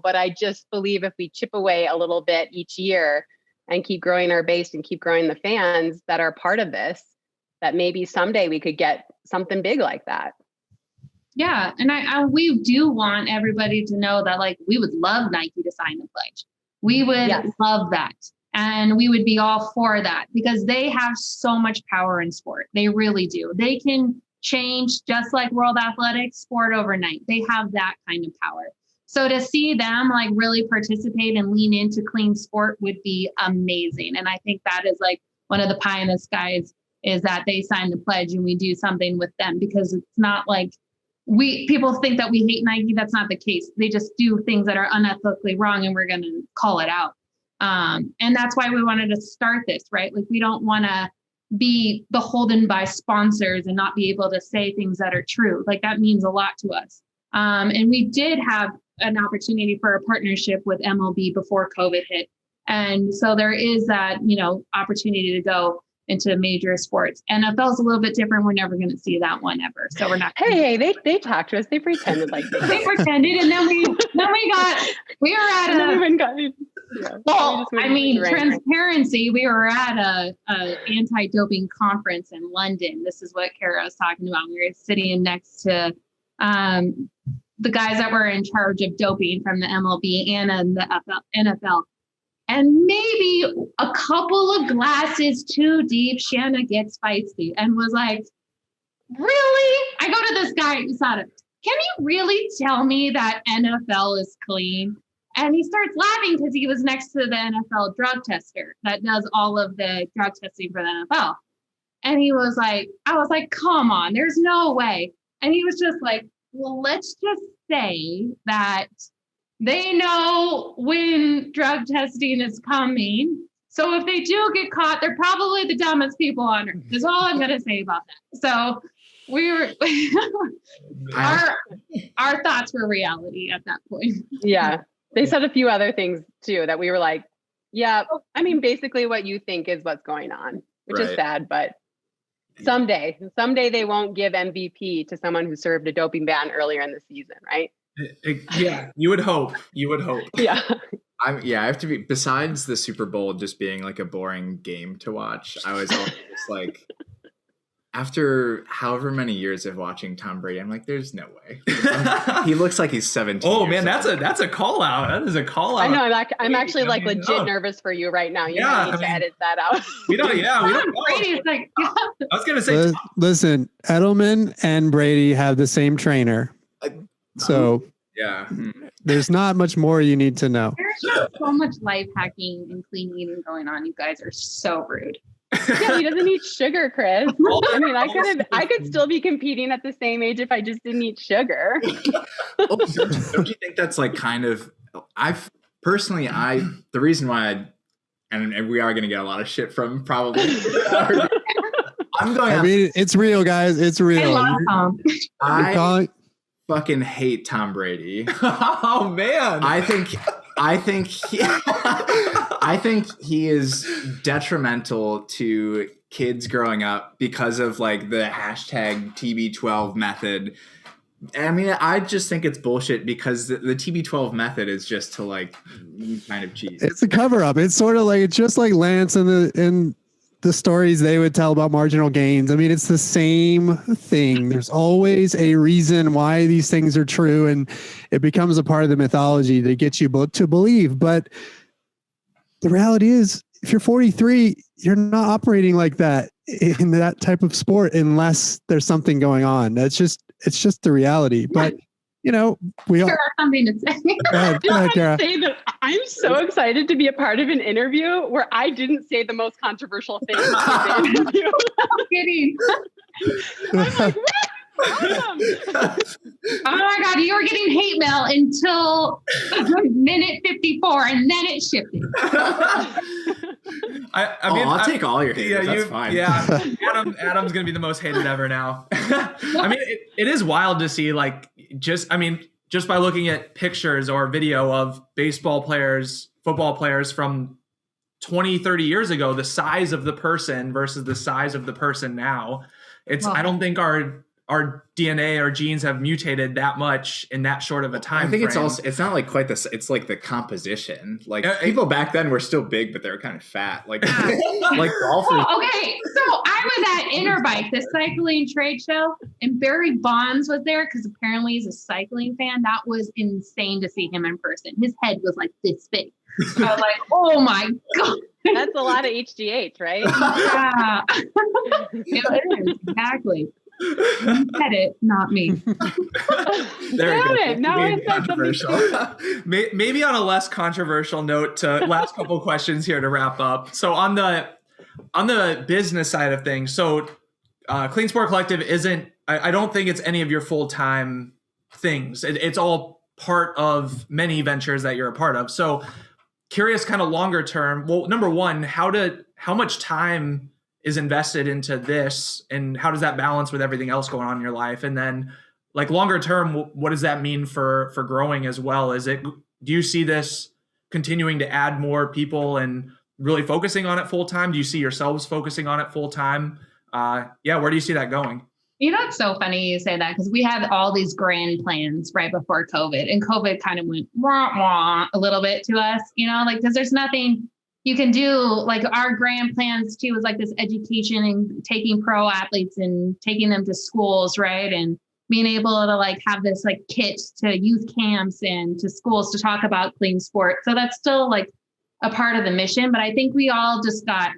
but I just believe if we chip away a little bit each year and keep growing our base and keep growing the fans that are part of this, that maybe someday we could get something big like that. Yeah. And we do want everybody to know that, like, we would love Nike to sign the pledge. We would love that. And we would be all for that, because they have so much power in sport. They really do. They can change, just like World Athletics, sport overnight. They have that kind of power. So to see them like really participate and lean into clean sport would be amazing. And I think that is like one of the pie in the skies, is that they sign the pledge and we do something with them, because it's not like people think that we hate Nike. That's not the case. They just do things that are unethically wrong, and we're going to call it out. And that's why we wanted to start this, right? Like, we don't want to be beholden by sponsors and not be able to say things that are true. Like, that means a lot to us. And we did have an opportunity for a partnership with MLB before COVID hit. And so there is that, opportunity to go into major sports. NFL is a little bit different. We're never going to see that one ever. So we're not. Hey, they talked to us. They pretended like they pretended, and then we were at transparency. We were at a anti-doping conference in London. This is what Kara was talking about. We were sitting next to the guys that were in charge of doping from the MLB and the NFL. And maybe a couple of glasses too deep, Shanna gets feisty and was like, really? I go to this guy, Usada, can you really tell me that NFL is clean? And he starts laughing because he was next to the NFL drug tester that does all of the drug testing for the NFL. And he was like, I was like, come on, there's no way. And he was just like, well, let's just say that they know when drug testing is coming. So if they do get caught, they're probably the dumbest people on earth. That's all I'm going to say about that. So we were, our thoughts were reality at that point. Yeah. They said a few other things too, that we were like, yeah, I mean, basically what you think is what's going on, which is sad, but someday they won't give MVP to someone who served a doping ban earlier in the season, right? Yeah, you would hope. Yeah. I have to be, besides the Super Bowl just being like a boring game to watch, I was always just like, after however many years of watching Tom Brady, I'm like, there's no way. He looks like he's 17. Oh man, that's a call out. That is a call out. I know. I'm actually like legit nervous for you right now. You might need to edit that out. We don't know. Brady's like, I was gonna say. Listen, Edelman and Brady have the same trainer. So there's not much more you need to know. There's so much life hacking and clean eating going on. You guys are so rude. Yeah, he doesn't eat sugar, Chris. I mean, I could still be competing at the same age if I just didn't eat sugar. Don't you think that's like kind of? The reason why and we are going to get a lot of shit from probably. I mean, it's real, guys. It's real. I fucking hate Tom Brady. Oh man. I think he is detrimental to kids growing up because of like the hashtag TB12 method. I mean, I just think it's bullshit because the TB12 method is just to like kind of cheese. It's a cover up. It's sort of like, it's just like Lance in the stories they would tell about marginal gains. I mean, it's the same thing. There's always a reason why these things are true, and it becomes a part of the mythology that gets you to believe. But the reality is, if you're 43, you're not operating like that in that type of sport unless there's something going on. It's just the reality. But you know, we all. Sure, something to say. Go ahead, Kara. Say that I'm so excited to be a part of an interview where I didn't say the most controversial thing in the interview. I'm kidding. I'm like, awesome. Oh my God, you were getting hate mail until minute 54, and then it shifted. I mean, I'll take all your haters. That's fine. Yeah, Adam's gonna be the most hated ever now. I mean, it is wild to see, like, just by looking at pictures or video of baseball players, football players from 20, 30 years ago, the size of the person versus the size of the person now. I don't think our DNA, our genes have mutated that much in that short of a time. I think frame. it's not like quite this. It's like the composition. Like people back then were still big, but they were kind of fat. Like like golfers. Okay, so I was at Interbike, the cycling trade show, and Barry Bonds was there because apparently he's a cycling fan. That was insane to see him in person. His head was like this big. I was like, oh my God. That's a lot of HGH, right? Yeah. It is, exactly. You said it, not me. There we go. Now Being it's like controversial. Maybe on a less controversial note, last couple questions here to wrap up. So on the business side of things, so Clean Sport Collective isn't. I don't think it's any of your full-time things. It's all part of many ventures that you're a part of. So curious, kind of longer term. Well, number one, how much time is invested into this, and how does that balance with everything else going on in your life? And then, like, longer term, what does that mean for growing as well? Do you see this continuing to add more people and really focusing on it full time? Do you see yourselves focusing on it full time? Where do you see that going? You know, it's so funny you say that, because we had all these grand plans right before COVID, and COVID kind of went wah, wah a little bit to us, you know, like, because there's nothing you can do. Like, our grand plans too was like this education and taking pro athletes and taking them to schools, right? And being able to like have this like kit to youth camps and to schools to talk about clean sport. So that's still like a part of the mission, but I think we all just got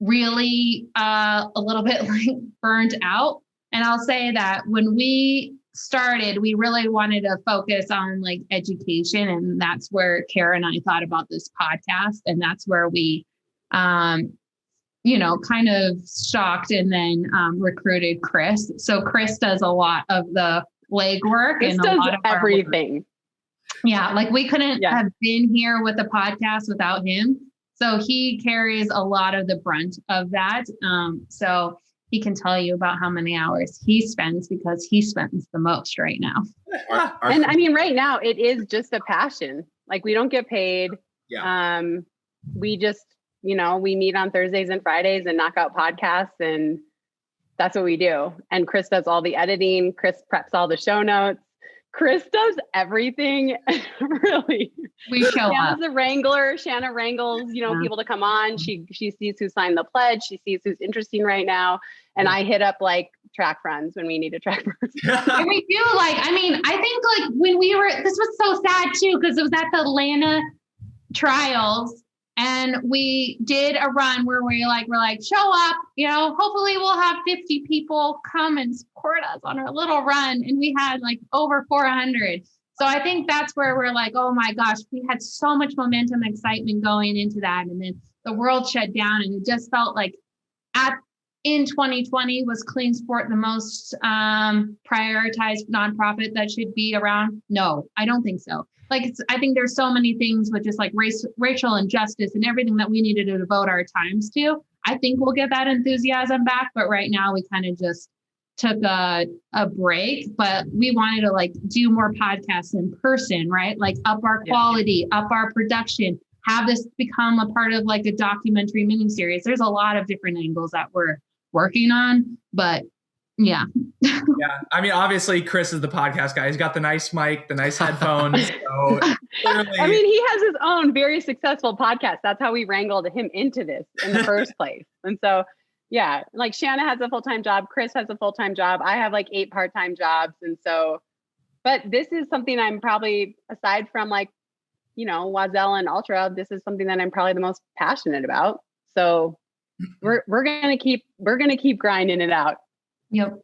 really a little bit like burned out. And I'll say that when we started, we really wanted to focus on like education. And that's where Kara and I thought about this podcast. And that's where we, kind of stalked and then recruited Chris. So Chris does a lot of the legwork and a lot of everything. Yeah. Like, we couldn't have been here with the podcast without him. So he carries a lot of the brunt of that. So he can tell you about how many hours he spends, because he spends the most right now. And I mean, right now it is just a passion. Like, we don't get paid. Yeah. We just, we meet on Thursdays and Fridays and knock out podcasts, and that's what we do. And Chris does all the editing. Chris preps all the show notes. Chris does everything, really. We show Shanna's up. the wrangler. Shanna wrangles, people to come on. She sees who signed the pledge. She sees who's interesting right now. And I hit up like track friends when we need a track person. And we do I think like when this was so sad too, because it was at the Atlanta trials. And we did a run where we're like, show up, hopefully we'll have 50 people come and support us on our little run. And we had like over 400. So I think that's where we're like, oh my gosh, we had so much momentum and excitement going into that. And then the world shut down, and it just felt like in 2020 was Clean Sport the most prioritized nonprofit that should be around? No, I don't think so. I think there's so many things with just like racial injustice and everything that we needed to devote our times to. I think we'll get that enthusiasm back, but right now we kind of just took a break, but we wanted to like do more podcasts in person, right? Like up our quality, up our production, have this become a part of like a documentary miniseries. There's a lot of different angles that we're working on, but yeah. Yeah. I mean, obviously Chris is the podcast guy. He's got the nice mic, the nice headphones. So clearly... I mean, he has his own very successful podcast. That's how we wrangled him into this in the first place. And so, yeah, like Shanna has a full-time job. Chris has a full-time job. I have like 8 part-time jobs. And so, but this is something I'm probably, aside from like, Wazelle and Ultra, this is something that I'm probably the most passionate about. So we're going to keep grinding it out. Yep.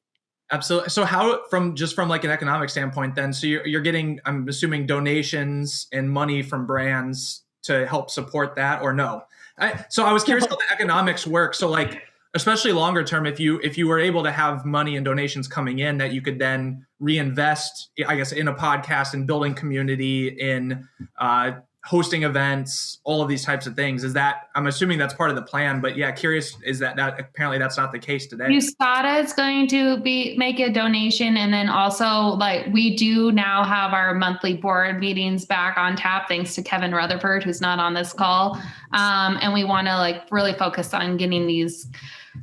Absolutely. So how, from like an economic standpoint then, so you're getting, I'm assuming, donations and money from brands to help support that, or no? So I was curious how the economics work. So like, especially longer term, if you were able to have money and donations coming in that you could then reinvest, I guess, in a podcast and building community, in hosting events, all of these types of things. Is that, I'm assuming that's part of the plan, but yeah, curious, is that apparently that's not the case today? USADA is going to make a donation. And then also, like, we do now have our monthly board meetings back on tap, thanks to Kevin Rutherford, who's not on this call. And we want to like really focus on getting these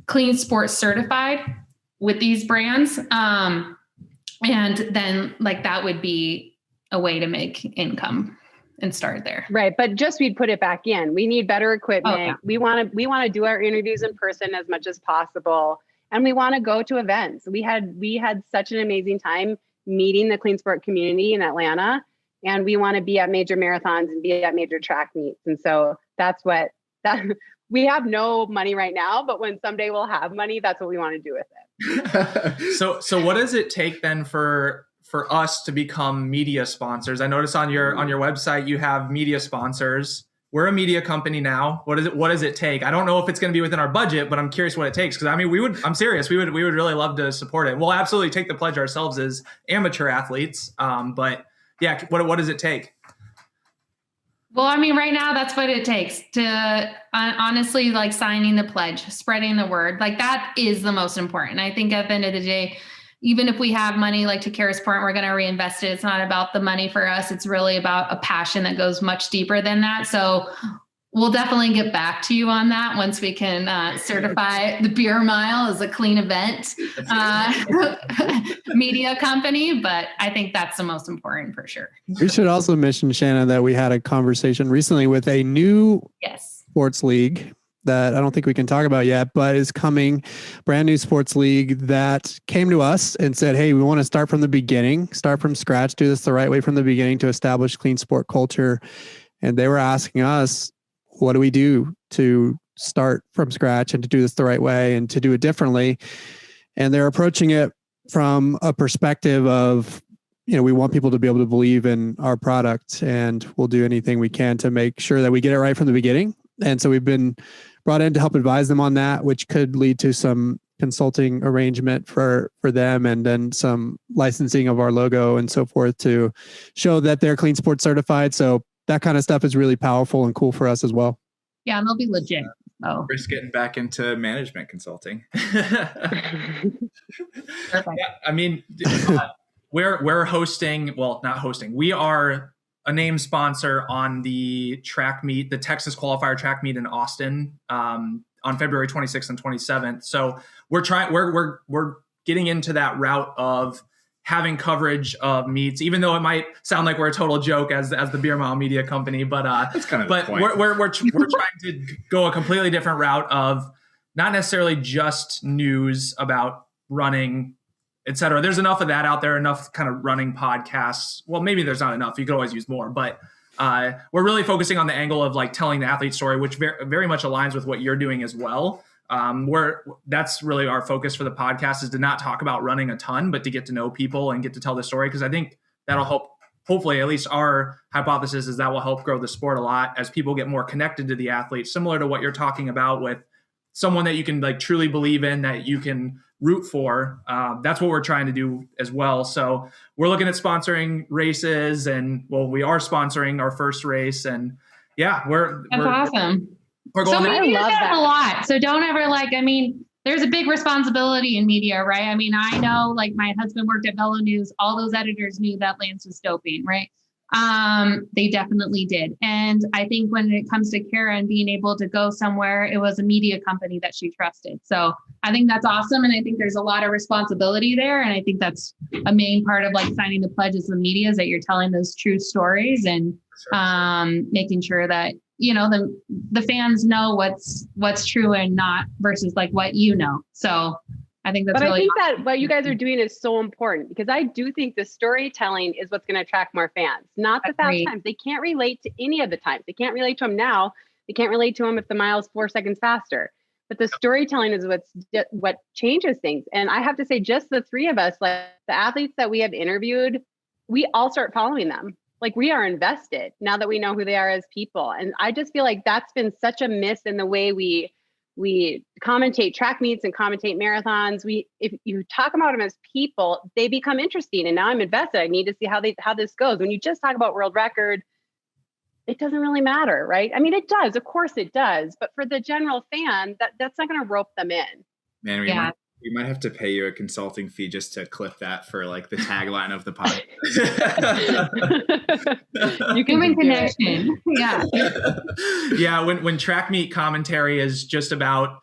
clean sports certified with these brands. And then like that would be a way to make income and start there. Right. But just, we'd put it back in. We need better equipment. Oh, yeah. We want to do our interviews in person as much as possible. And we want to go to events. We had such an amazing time meeting the clean sport community in Atlanta, and we want to be at major marathons and be at major track meets. And so we have no money right now, but when someday we'll have money, that's what we want to do with it. So what does it take then for us to become media sponsors? I notice on your website you have media sponsors. We're a media company now. What does it take? I don't know if it's going to be within our budget, but I'm curious what it takes. Because I mean, I'm serious. We would really love to support it. We'll absolutely take the pledge ourselves as amateur athletes. But yeah, what does it take? Well, I mean, right now that's what it takes to honestly, like, signing the pledge, spreading the word. Like, that is the most important. I think at the end of the day, even if we have money, like to Kara's point, we're going to reinvest it. It's not about the money for us. It's really about a passion that goes much deeper than that. So we'll definitely get back to you on that once we can certify the Beer Mile as a clean event media company. But I think that's the most important for sure. We should also mention, Shannon, that we had a conversation recently with a new sports league that I don't think we can talk about yet, but is coming, brand new sports league that came to us and said, hey, we want to start from the beginning, start from scratch, do this the right way from the beginning to establish clean sport culture. And they were asking us, what do we do to start from scratch and to do this the right way and to do it differently? And they're approaching it from a perspective of, we want people to be able to believe in our product, and we'll do anything we can to make sure that we get it right from the beginning. And so we've been brought in to help advise them on that, which could lead to some consulting arrangement for them, and then some licensing of our logo and so forth to show that they're clean sports certified. So that kind of stuff is really powerful and cool for us as well. Yeah, and they'll be legit. Oh, Chris getting back into management consulting. perfect. Yeah, I mean, we're hosting, well, not hosting. We are a name sponsor on the track meet, the Texas qualifier track meet in Austin on February 26th and 27th. So we're getting into that route of having coverage of meets, even though it might sound like we're a total joke as the Beer Mile Media Company, but that's kind of the point. We're trying to go a completely different route of not necessarily just news about running, et cetera. There's enough of that out there, enough kind of running podcasts. Well, maybe there's not enough. You could always use more, but we're really focusing on the angle of like telling the athlete story, which very much aligns with what you're doing as well. That's really our focus for the podcast, is to not talk about running a ton, but to get to know people and get to tell the story. Because I think that'll help. Hopefully, at least our hypothesis is that will help grow the sport a lot as people get more connected to the athlete, similar to what you're talking about with someone that you can like truly believe in, that you can root for. That's what we're trying to do as well. So we're looking at sponsoring races, and we are sponsoring our first race, and yeah, we're awesome. We're going so media love does that. a lot. So don't ever there's a big responsibility in media, right? I mean, I know, like, my husband worked at Velo News. All those editors knew that Lance was doping, right? They definitely did. And I think when it comes to Kara and being able to go somewhere, it was a media company that she trusted. So I think that's awesome. And I think there's a lot of responsibility there. And I think that's a main part of like signing the pledge as the media, is that you're telling those true stories and making sure that, the fans know what's true and not versus like what So I think that's really awesome. That what you guys are doing is so important, because I do think the storytelling is what's going to attract more fans, not the fast times. They can't relate to any of the times. They can't relate to them now. They can't relate to them if the mile is 4 seconds faster. but the storytelling is what changes things. And I have to say, just the three of us, like the athletes that we have interviewed, we all start following them. Like we are invested now that we know who they are as people. And I just feel like that's been such a miss in the way we commentate track meets and commentate marathons. If you talk about them as people, they become interesting. And now I'm invested. I need to see how this goes. When you just talk about world record, it doesn't really matter, right? I mean, it does. Of course it does. But for the general fan, that's not going to rope them in. Man, we might have to pay you a consulting fee just to clip that for like the tagline of the podcast. You can win connection. Yeah. Yeah. When track meet commentary is just about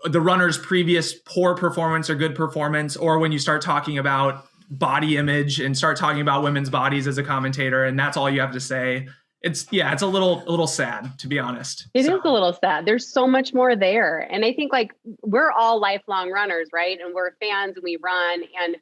the runner's previous poor performance or good performance, or when you start talking about body image and start talking about women's bodies as a commentator, and that's all you have to say. It's a little sad, to be honest. It is a little sad. There's so much more there. And I think like we're all lifelong runners, right? And we're fans and we run, and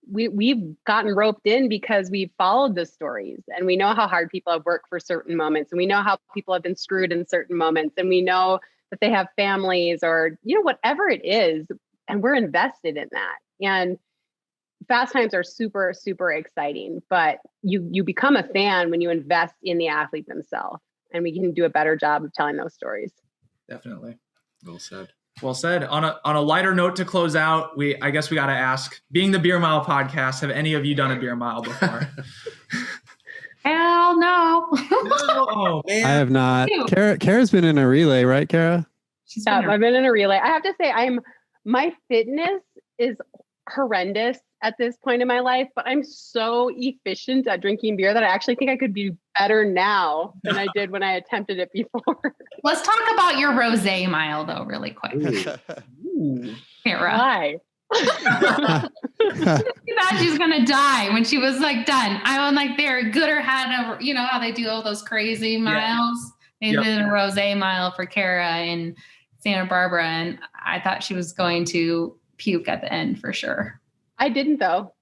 we've gotten roped in because we've followed the stories, and we know how hard people have worked for certain moments, and we know how people have been screwed in certain moments, and we know that they have families or, whatever it is, and we're invested in that. And fast times are super, super exciting, but you become a fan when you invest in the athlete themselves, and we can do a better job of telling those stories. Definitely. Well said. Well said. On a lighter note to close out, I guess we got to ask, being the Beer Mile podcast, have any of you done a beer mile before? Hell no. Oh, man. I have not. Kara's been in a relay, right, Kara? I've been in a relay. I have to say, my fitness is horrendous at this point in my life, but I'm so efficient at drinking beer that I actually think I could be better now than I did when I attempted it before. Let's talk about your rosé mile though, really quick. Ooh. Kara. Why? Too bad she's gonna die when she was like done. I'm like, they're good or had a, how they do all those crazy miles. They did a rosé mile for Kara in Santa Barbara, and I thought she was going to puke at the end for sure. I didn't though.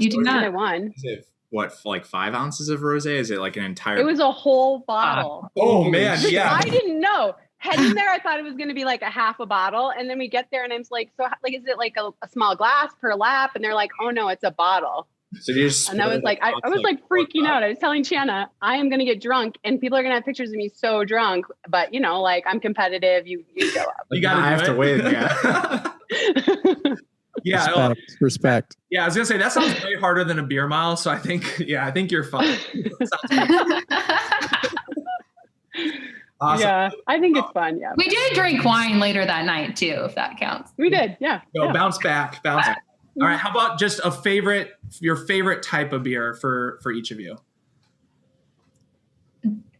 You did not. I won. Is it what, like 5 ounces of rosé? Is it like an entire? It was a whole bottle. Oh man, yeah. I didn't know. Heading there, I thought it was going to be like a half a bottle, and then we get there, and I'm like, so like, is it like a small glass per lap? And they're like, oh no, it's a bottle. So you just. And I was like, I was like freaking out. I was telling Shanna, I am going to get drunk, and people are going to have pictures of me so drunk. But like I'm competitive. You go up. You gotta. I have to win. Yeah. Yeah. Respect. Yeah, I was gonna say that sounds way harder than a beer mile. So I think you're fine. Awesome. Yeah, I think it's fun. Yeah. We did drink wine later that night too, if that counts. We did. Yeah. Bounce back. All right. How about just your favorite type of beer for each of you?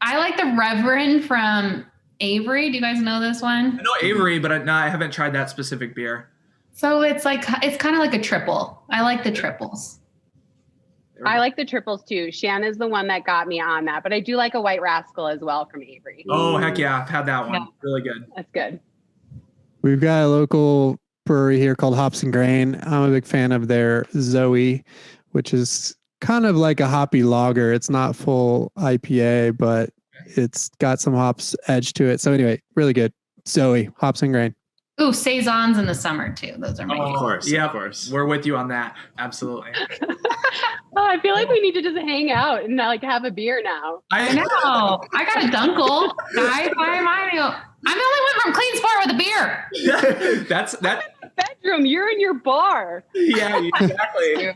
I like the Reverend from Avery. Do you guys know this one? I know Avery, but I haven't tried that specific beer. So it's kind of like a triple. I like the triples. I like the triples too. Shanna's the one that got me on that, but I do like a White Rascal as well from Avery. Oh, heck yeah. I've had that one. Yeah. Really good. That's good. We've got a local brewery here called Hops and Grain. I'm a big fan of their Zoe, which is kind of like a hoppy lager. It's not full IPA, but it's got some hops edge to it. So anyway, really good. Zoe, Hops and Grain. Ooh, Saisons in the summer too. Those are my Of course. Yeah, Of course. We're with you on that. Absolutely. I feel like we need to just hang out and like have a beer now. I know. I got a dunkel. Guys, why am I? I'm the only one from Clean Sport with a beer. That's that. Bedroom, you're in your bar. Yeah, exactly.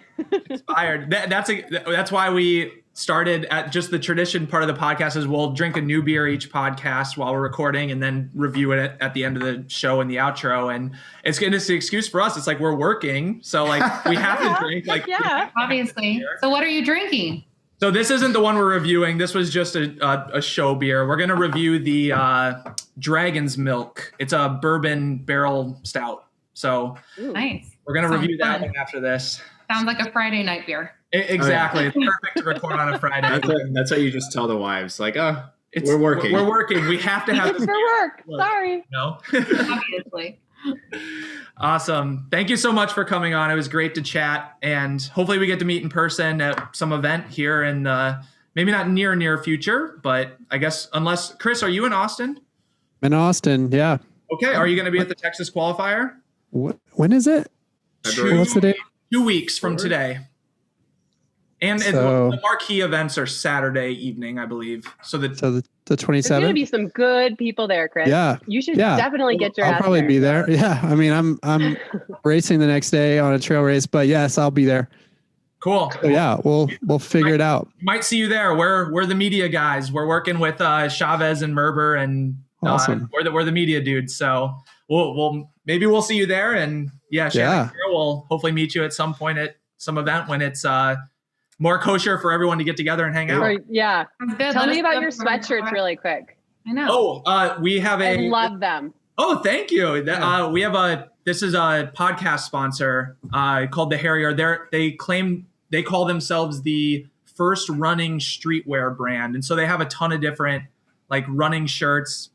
Inspired. That's why we started at just the tradition part of the podcast is we'll drink a new beer each podcast while we're recording and then review it at the end of the show and the outro. And it's an excuse for us. It's like we're working. So like we have to drink. Like yeah, obviously. So what are you drinking? So this isn't the one we're reviewing. This was just a show beer. We're going to review the Dragon's Milk. It's a bourbon barrel stout. So Nice. We're going to review that one after this. Sounds like a Friday night beer. Exactly. It's perfect to record on a Friday. That's what you just tell the wives. Like, we're working. We're working. We have to have it's this. for work. Sorry. No. Obviously. Awesome. Thank you so much for coming on. It was great to chat, and hopefully we get to meet in person at some event here in maybe not near future, but I guess unless Chris, are you in Austin? In Austin, yeah. Okay, are you going to be at the Texas qualifier? When is it? What's the date? 2 weeks from today. And the marquee events are Saturday evening, I believe. So the 27th. There's going to be some good people there, Chris. Yeah. You should definitely get your ass I'll probably there. be there. Yeah. I mean, I'm racing the next day on a trail race, but yes, I'll be there. Cool. So yeah, we'll figure it out. Might see you there. We're the media guys. We're working with Chavez and Merber, and awesome. We're the media dudes. So we'll maybe we'll see you there, and Shannon, we'll hopefully meet you at some point at some event when it's more kosher for everyone to get together and hang out. Tell me about your sweatshirts really quick. I know. We have I love them. Oh, thank you. We have this is a podcast sponsor called The Harrier. They call themselves the first running streetwear brand. And so they have a ton of different like running shirts,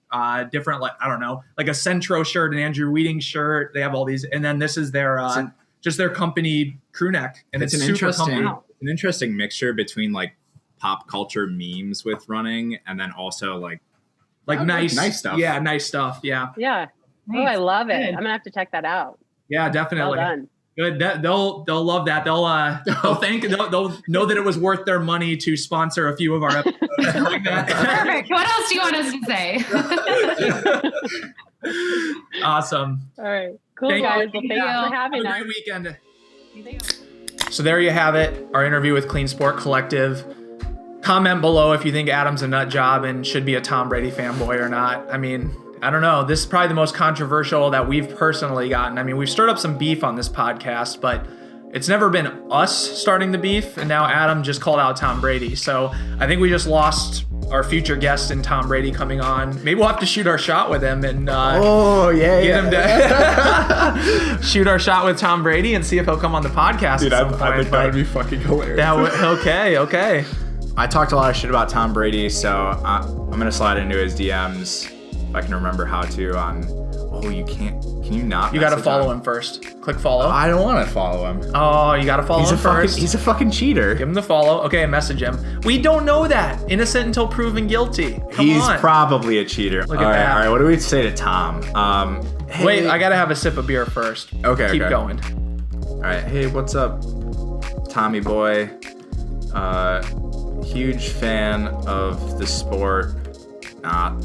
different, like, I don't know, like a Centro shirt, an Andrew Weeding shirt. They have all these. And then this is their, just their company crew neck. And it's super comfortable. An interesting mixture between like pop culture memes with running and then also like nice stuff. Yeah, nice stuff. Yeah. Yeah. Nice. Oh, I love it. Good. I'm gonna have to check that out. Yeah, definitely. Well done. Good. They'll love that. They'll know that it was worth their money to sponsor a few of our episodes. Like that. Perfect. What else do you want us to say? Awesome. All right. Cool, Thank guys. you. Well, thanks for having Have a us. great weekend. So there you have it. Our interview with Clean Sport Collective. Comment below if you think Adam's a nut job and should be a Tom Brady fanboy or not. I mean, I don't know. This is probably the most controversial that we've personally gotten. I mean, we've stirred up some beef on this podcast, but it's never been us starting the beef. And now Adam just called out Tom Brady. So I think we just lost our future guest in Tom Brady coming on. Maybe we'll have to shoot our shot with him and get him to shoot our shot with Tom Brady and see if he'll come on the podcast. Dude, at some I point. think that would be fucking hilarious. Okay. I talked a lot of shit about Tom Brady, so I'm gonna slide into his DMs if I can remember how to. You can't. Can you not? You got to follow him first. Click follow. I don't want to follow him. Oh, you got to follow him first. He's a fucking cheater. Give him the follow. Okay, message him. We don't know that. Innocent until proven guilty. He's probably a cheater. Look at that. All right. What do we say to Tom? Hey. Wait, I gotta have a sip of beer first. Okay. Keep going. All right. Hey, what's up, Tommy boy? Huge fan of the sport. Not.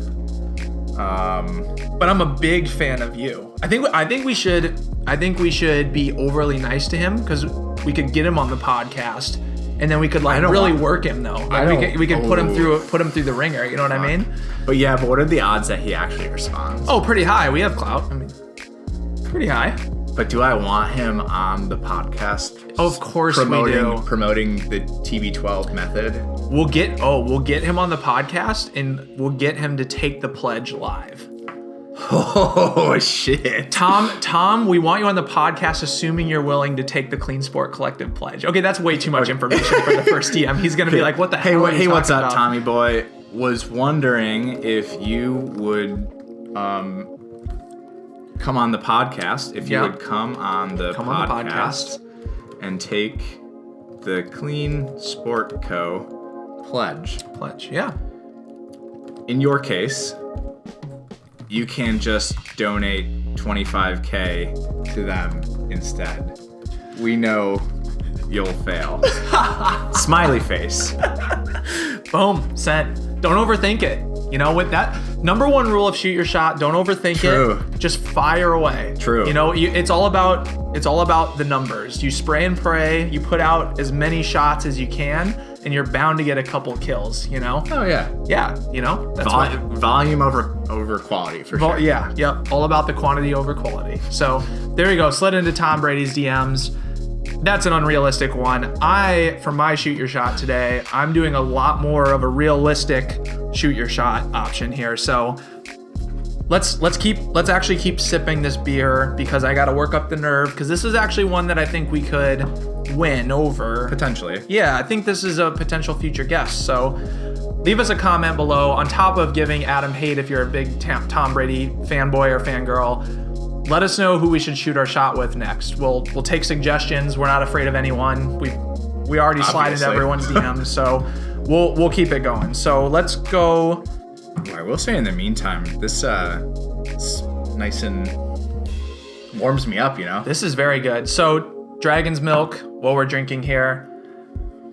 But I'm a big fan of you. I think we should be overly nice to him because we could get him on the podcast, and then we could work him though. Like, we could put him through the ringer. You know what I mean? But what are the odds that he actually responds? Oh, pretty high. We have clout. I mean, pretty high. But do I want him on the podcast? Of course we do. Promoting the TB12 method. We'll get him on the podcast and we'll get him to take the pledge live. Oh shit. Tom, we want you on the podcast assuming you're willing to take the Clean Sport Collective pledge. Okay, that's way too much information for the first DM. He's gonna be like, what the hell? Hey, what's up, Tommy boy? Was wondering if you would come on the podcast, if you would come on the podcast and take the Clean Sport Co. pledge. Yeah. In your case, you can just donate $25K to them instead. We know you'll fail. Smiley face. Boom. Sent. Don't overthink it. You know, with that number one rule of shoot your shot, don't overthink it. Just fire away. True. You know, it's all about the numbers. You spray and pray. You put out as many shots as you can, and you're bound to get a couple kills. You know. Oh yeah. Yeah. You know. That's volume over quality for sure. Yeah. Yep. All about the quantity over quality. So there you go. Slid into Tom Brady's DMs. That's an unrealistic one. For my shoot your shot today, I'm doing a lot more of a realistic shoot your shot option here. So let's actually keep sipping this beer because I got to work up the nerve because this is actually one that I think we could win over. Potentially. Yeah, I think this is a potential future guest. So leave us a comment below. On top of giving Adam hate if you're a big Tom Brady fanboy or fangirl, let us know who we should shoot our shot with next. We'll take suggestions. We're not afraid of anyone. We already slide into everyone's DMs, so we'll keep it going. So let's go. I will say in the meantime, this nice and warms me up, you know? This is very good. So, Dragon's Milk, what we're drinking here.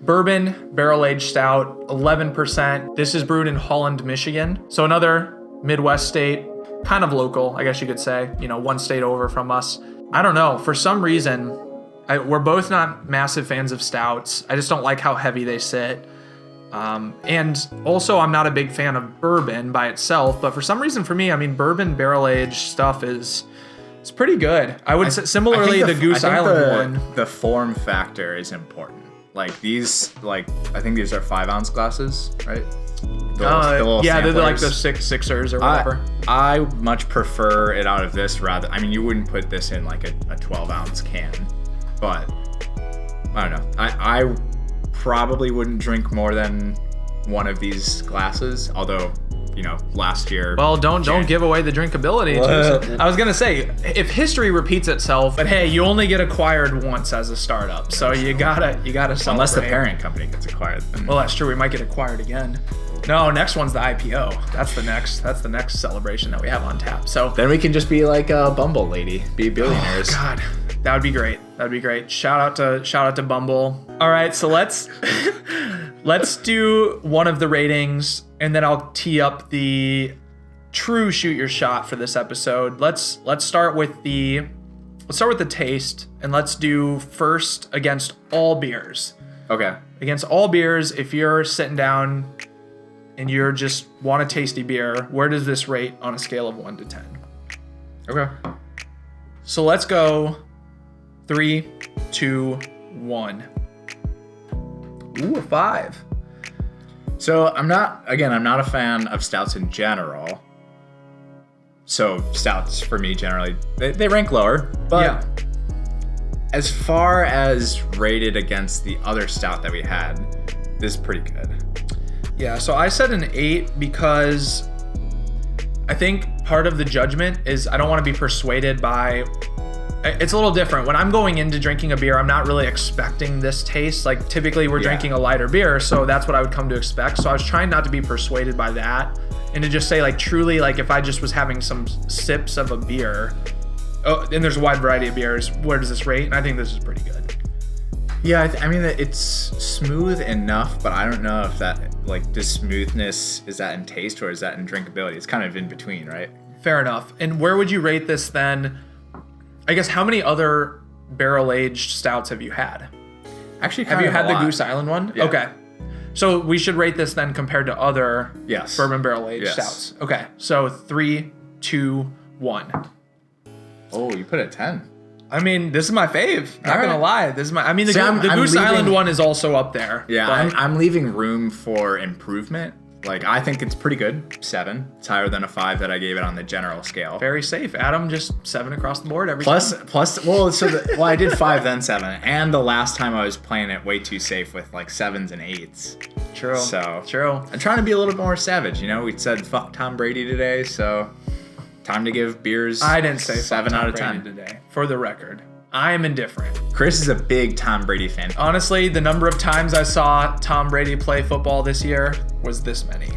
Bourbon barrel-aged stout, 11%. This is brewed in Holland, Michigan. So another Midwest state, kind of local, I guess you could say. You know, one state over from us. I don't know. For some reason, we're both not massive fans of stouts. I just don't like how heavy they sit. And also, I'm not a big fan of bourbon by itself. But for some reason, for me, I mean, bourbon barrel-aged stuff it's pretty good. I would say similarly the Goose Island one. The form factor is important. Like these, I think these are 5-ounce glasses, right? Yeah, they're like the sixers or whatever. I much prefer it out of this rather. I mean, you wouldn't put this in like a 12-ounce can, but I don't know. I probably wouldn't drink more than one of these glasses. Although, you know, last year. Well, don't give away the drinkability. I was gonna say, if history repeats itself, but hey, you only get acquired once as a startup, so you gotta celebrate. Unless the parent company gets acquired. Then. Well, that's true. We might get acquired again. No, next one's the IPO. That's the next celebration that we have on tap. So then we can just be like a Bumble lady, be billionaires. Oh, God, that would be great. That'd be great. Shout out to Bumble. All right, so let's do one of the ratings, and then I'll tee up the true shoot your shot for this episode. Let's start with the taste, and let's do first against all beers. Okay. Against all beers, if you're sitting down and you're just want a tasty beer, where does this rate on a scale of 1 to 10? Okay. So let's go 3, 2, 1. Ooh, a 5. So I'm not a fan of stouts in general. So stouts for me generally, they rank lower. But yeah. As far as rated against the other stout that we had, this is pretty good. Yeah, so I said an 8 because I think part of the judgment is I don't want to be persuaded by... It's a little different. When I'm going into drinking a beer, I'm not really expecting this taste. Like typically we're drinking a lighter beer, so that's what I would come to expect. So I was trying not to be persuaded by that and to just say like truly like if I just was having some sips of a beer, and there's a wide variety of beers, where does this rate? And I think this is pretty good. Yeah, I mean, it's smooth enough, but I don't know if that, like, the smoothness, is that in taste or is that in drinkability? It's kind of in between, right? Fair enough. And where would you rate this then? I guess how many other barrel-aged stouts have you had? Actually, have you had the Goose Island one? Yeah. Okay. So we should rate this then compared to other bourbon barrel-aged stouts. Okay. So 3, 2, 1. Oh, you put it 10. I mean, this is my fave. Not gonna lie. This is my. I mean, the Goose Island one is also up there. Yeah, I'm leaving room for improvement. Like, I think it's pretty good. 7. It's higher than a 5 that I gave it on the general scale. Very safe. Adam, just 7 across the board every time. Well, I did 5 then 7, and the last time I was playing it way too safe with like 7s and 8s. True. So true. I'm trying to be a little bit more savage. You know, we said fuck Tom Brady today, so. Time to give beers. I didn't say 7 out of 10 today. For the record, I am indifferent. Chris is a big Tom Brady fan. Honestly, the number of times I saw Tom Brady play football this year was this many.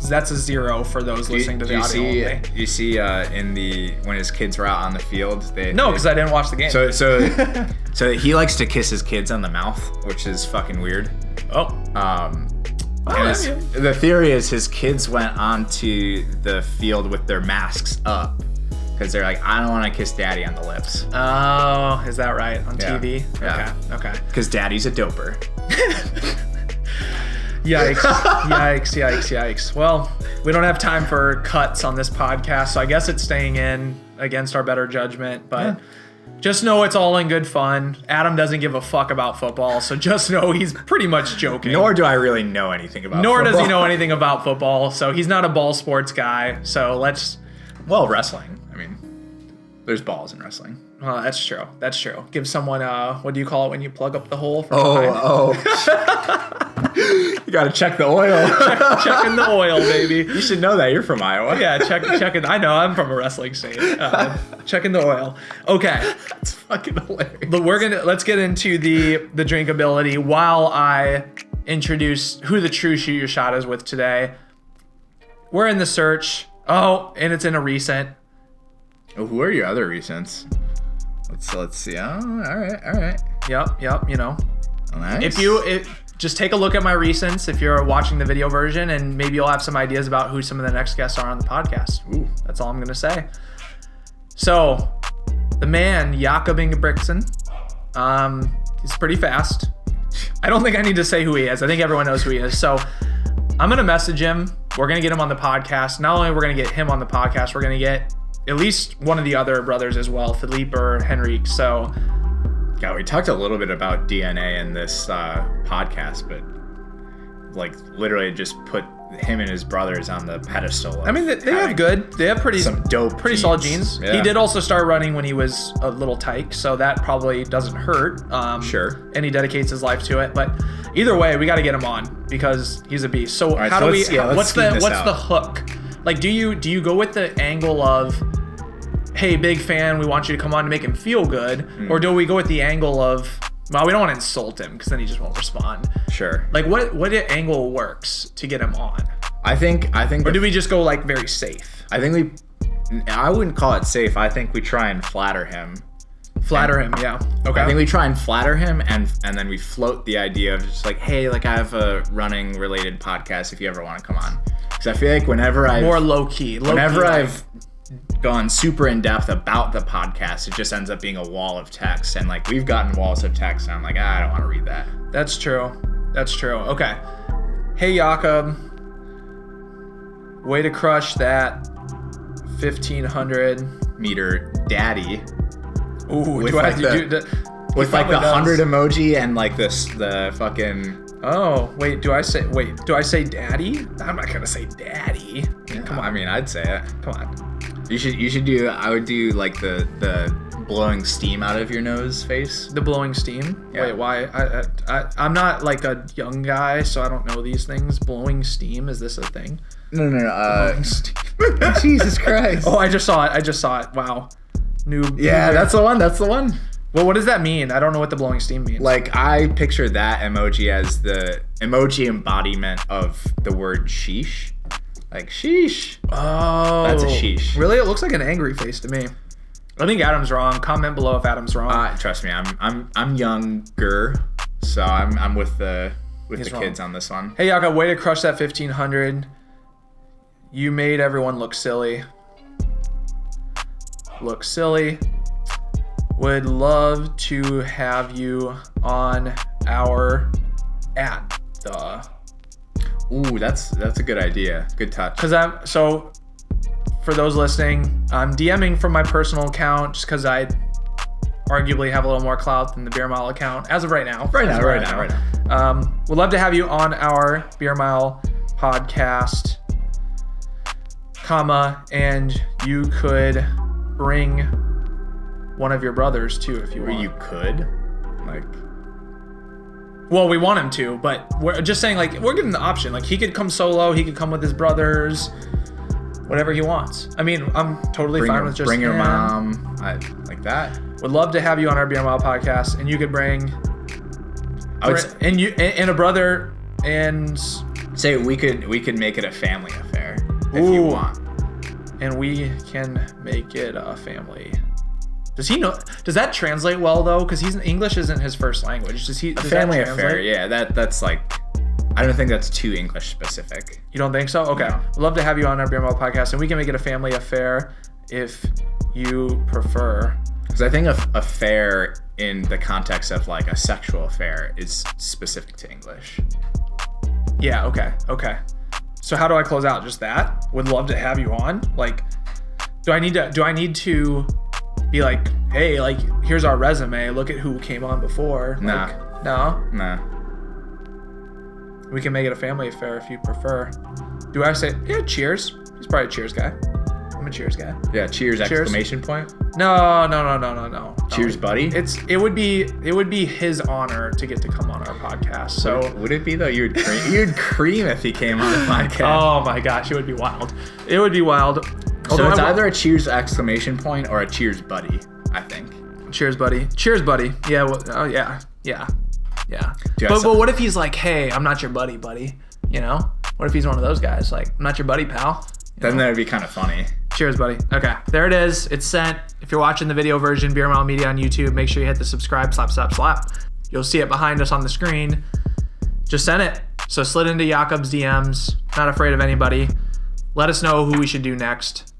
That's a 0 for those listening to the audio only. You see, when his kids were out on the field, because I didn't watch the game. So he likes to kiss his kids on the mouth, which is fucking weird. Oh. The theory is his kids went onto the field with their masks up because they're like, I don't want to kiss daddy on the lips. Oh, is that right? On TV? Yeah. Okay. Because daddy's a doper. Yikes. Well, we don't have time for cuts on this podcast, so I guess it's staying in against our better judgment, but... Yeah. Just know it's all in good fun. Adam doesn't give a fuck about football, so just know he's pretty much joking. Nor do I really know anything about football. Nor does he know anything about football, so he's not a ball sports guy. So let's... Well, wrestling. I mean, there's balls in wrestling. Oh, that's true. That's true. Give someone, what do you call it when you plug up the hole from behind? You gotta check the oil. Checking the oil, baby. You should know that. You're from Iowa. Yeah, checking. I know. I'm from a wrestling state. Checking the oil. Okay. That's fucking hilarious. But let's get into the drinkability while I introduce who the true shoot your shot is with today. We're in the search. Oh, and it's in a recent. Oh, who are your other recents? Let's see. Oh, all right. Yep. You know, Nice. Just take a look at my recents if you're watching the video version, and maybe you'll have some ideas about who some of the next guests are on the podcast. Ooh. That's all I'm gonna say. So, the man Jakob Ingebrigtsen, he's pretty fast. I don't think I need to say who he is. I think everyone knows who he is. So, I'm gonna message him. We're gonna get him on the podcast. Not only are we gonna get him on the podcast, we're gonna get at least one of the other brothers as well, Philippe or Henrique. So. Yeah, we talked a little bit about DNA in this podcast, but like literally just put him and his brothers on the pedestal. I mean, they have pretty solid genes. Yeah. He did also start running when he was a little tyke, so that probably doesn't hurt. Sure. And he dedicates his life to it. But either way, we got to get him on because he's a beast. So right, how so do let's we? What's out. the hook? Like, do you go with the angle of, hey, big fan, we want you to come on to make him feel good, or do we go with the angle of, well, we don't want to insult him because then he just won't respond. Sure. Like, what angle works to get him on? I think. Or do we just go like very safe? I wouldn't call it safe. I think we try and flatter him. Yeah. Okay. I think we try and flatter him, and then we float the idea of just like, hey, like I have a running related podcast if you ever want to come on. Because I feel like whenever more low key. I've gone super in depth about the podcast, it just ends up being a wall of text, and like we've gotten walls of text, and I'm like, I don't want to read that. That's true. Okay. Hey, Jakob. Way to crush that 1,500 meter daddy. Ooh, with do I have like to do that? With like the 100 emoji and like the fucking. Oh, wait, do I say daddy? I'm not gonna say daddy. Yeah, come on. I mean, I'd say it. Come on. You should do. I would do like the blowing steam out of your nose face. The blowing steam. Yeah. Wait, why? I'm not like a young guy, so I don't know these things. Blowing steam, is this a thing? No. Blowing steam. Jesus Christ. Oh, I just saw it. Wow. Yeah, that's the one. Well, what does that mean? I don't know what the blowing steam means. Like, I picture that emoji as the emoji embodiment of the word sheesh. Like, sheesh. Oh. That's a sheesh. Really? It looks like an angry face to me. I think Adam's wrong. Comment below if Adam's wrong. Trust me, I'm younger, so I'm with the He's wrong. Kids on this one. Hey, Yaka, way to crush that 1,500. You made everyone look silly. Would love to have you on our Ooh, that's a good idea. Good touch. So for those listening, I'm DMing from my personal account just because I arguably have a little more clout than the Beer Mile account as of right now. Right now. We'd love to have you on our Beer Mile podcast, and you could bring one of your brothers too if you want. You could, like. Well, we want him to, but we're just saying, like, we're giving the option. Like, he could come solo, he could come with his brothers, whatever he wants. I mean, I'm totally fine with just bring your him. mom, like that. Would love to have you on our Beer Mile podcast, and you could bring, and a brother, and say we could make it a family affair if you want. And we can make it a family. Does he know? Does that translate well though? Because English isn't his first language. Does family affair? Yeah, that's like. I don't think that's too English specific. You don't think so? Okay. No. We'd love to have you on our Beer Mile podcast, and we can make it a family affair if you prefer. Because I think affair in the context of like a sexual affair is specific to English. Yeah. Okay. So how do I close out? Just that? Would love to have you on. Like, do I need to be like, hey, like, here's our resume. Look at who came on before. Nah. Like, no? Nah. We can make it a family affair if you prefer. Do I say, yeah, cheers? He's probably a cheers guy. I'm a cheers guy. Yeah, cheers! Exclamation point. No. Cheers, buddy. It would be his honor to get to come on our podcast. So would it be though? You'd cream if he came on the podcast. Oh my gosh, it would be wild. It would be wild. So it's either a cheers! Exclamation point or a cheers, buddy. I think. Cheers, buddy. Cheers, buddy. Yeah. Oh yeah. But what if he's like, hey, I'm not your buddy? You know? What if he's one of those guys? Like, I'm not your buddy, pal. Then that'd be kind of funny. Cheers, buddy. Okay, there it is. It's sent. If you're watching the video version, Beer Mile Media on YouTube, make sure you hit the subscribe, slap. You'll see it behind us on the screen. Just send it. So slid into Jakob's DMs. Not afraid of anybody. Let us know who we should do next.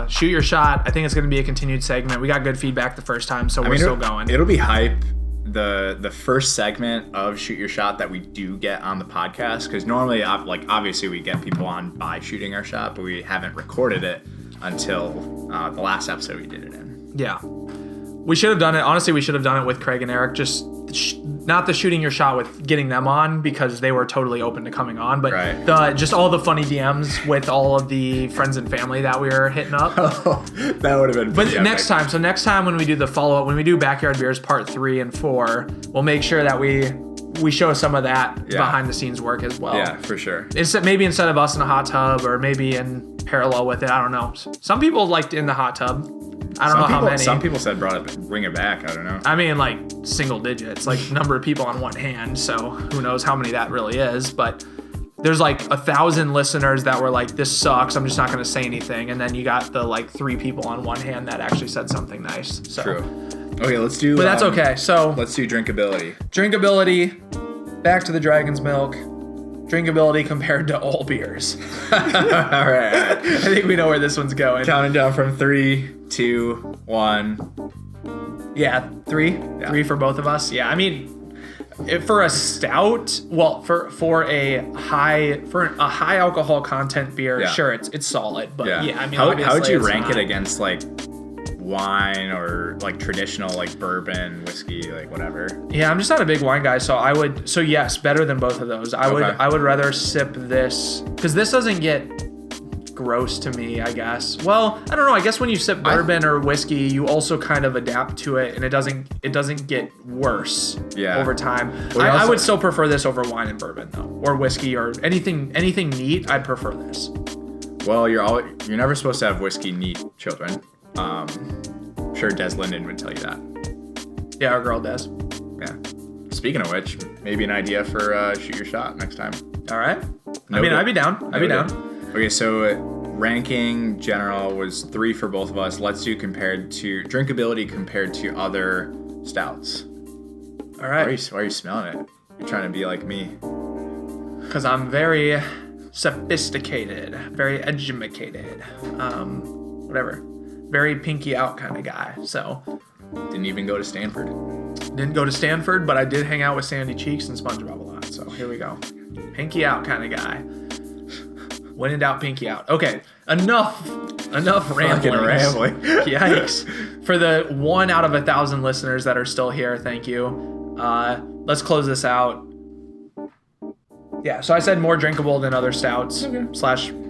Shoot your shot. I think it's going to be a continued segment. We got good feedback the first time, so we're still going. It'll be hype. The first segment of Shoot Your Shot that we do get on the podcast, because normally, obviously we get people on by shooting our shot, but we haven't recorded it until the last episode we did it in. Yeah. We should have done it. Honestly, we should have done it with Craig and Eric. Just not the shooting your shot with getting them on, because they were totally open to coming on, but just all the funny DMs with all of the friends and family that we were hitting up. Oh, that would have been. But next time when we do the follow up, when we do Backyard Beers Part 3 and 4, we'll make sure that we show some of that behind the scenes work as well. Yeah, for sure. Maybe instead of us in a hot tub, or maybe in parallel with it. I don't know. Some people liked in the hot tub. I don't know how many. Some people said bring it back. I don't know. I mean, like single digits, like number of people on one hand. So who knows how many that really is. But there's like 1,000 listeners that were like, this sucks, I'm just not going to say anything. And then you got the like 3 people on one hand that actually said something nice. So. True. Okay, let's do. But that's okay. So let's do drinkability. Drinkability. Back to the Dragon's Milk. Drinkability compared to all beers. All right. I think we know where this one's going. Counting down from 3, 2, 1. Yeah, 3. Yeah. 3 for both of us. Yeah, I mean, for a stout, well, for a high alcohol content beer, sure, it's solid. But yeah I mean, how would you rank it against like wine or like traditional like bourbon, whiskey, like whatever? Yeah, I'm just not a big wine guy, so yes, better than both of those. I would rather sip this, because this doesn't get gross to me, I guess. Well, I don't know. I guess when you sip bourbon or whiskey, you also kind of adapt to it, and it doesn't get worse over time. I would still prefer this over wine and bourbon though, or whiskey, or anything neat. I'd prefer this. Well, you're never supposed to have whiskey neat children. I'm sure Des Linden would tell you that. Yeah, our girl Des. Yeah. Speaking of which, maybe an idea for Shoot Your Shot next time. All right. I'd be down. Okay, so ranking general was 3 for both of us. Let's do drinkability compared to other stouts. All right. Why are you smelling it? You're trying to be like me. Because I'm very sophisticated, very educated, whatever. Very pinky out kind of guy. So didn't even go to Stanford. Didn't go to Stanford, but I did hang out with Sandy Cheeks and SpongeBob a lot. So here we go. Pinky out kind of guy. When in doubt, pinky out. Okay, enough rambling. Yikes. For the 1 out of 1,000 listeners that are still here, thank you. Let's close this out. Yeah, so I said more drinkable than other stouts /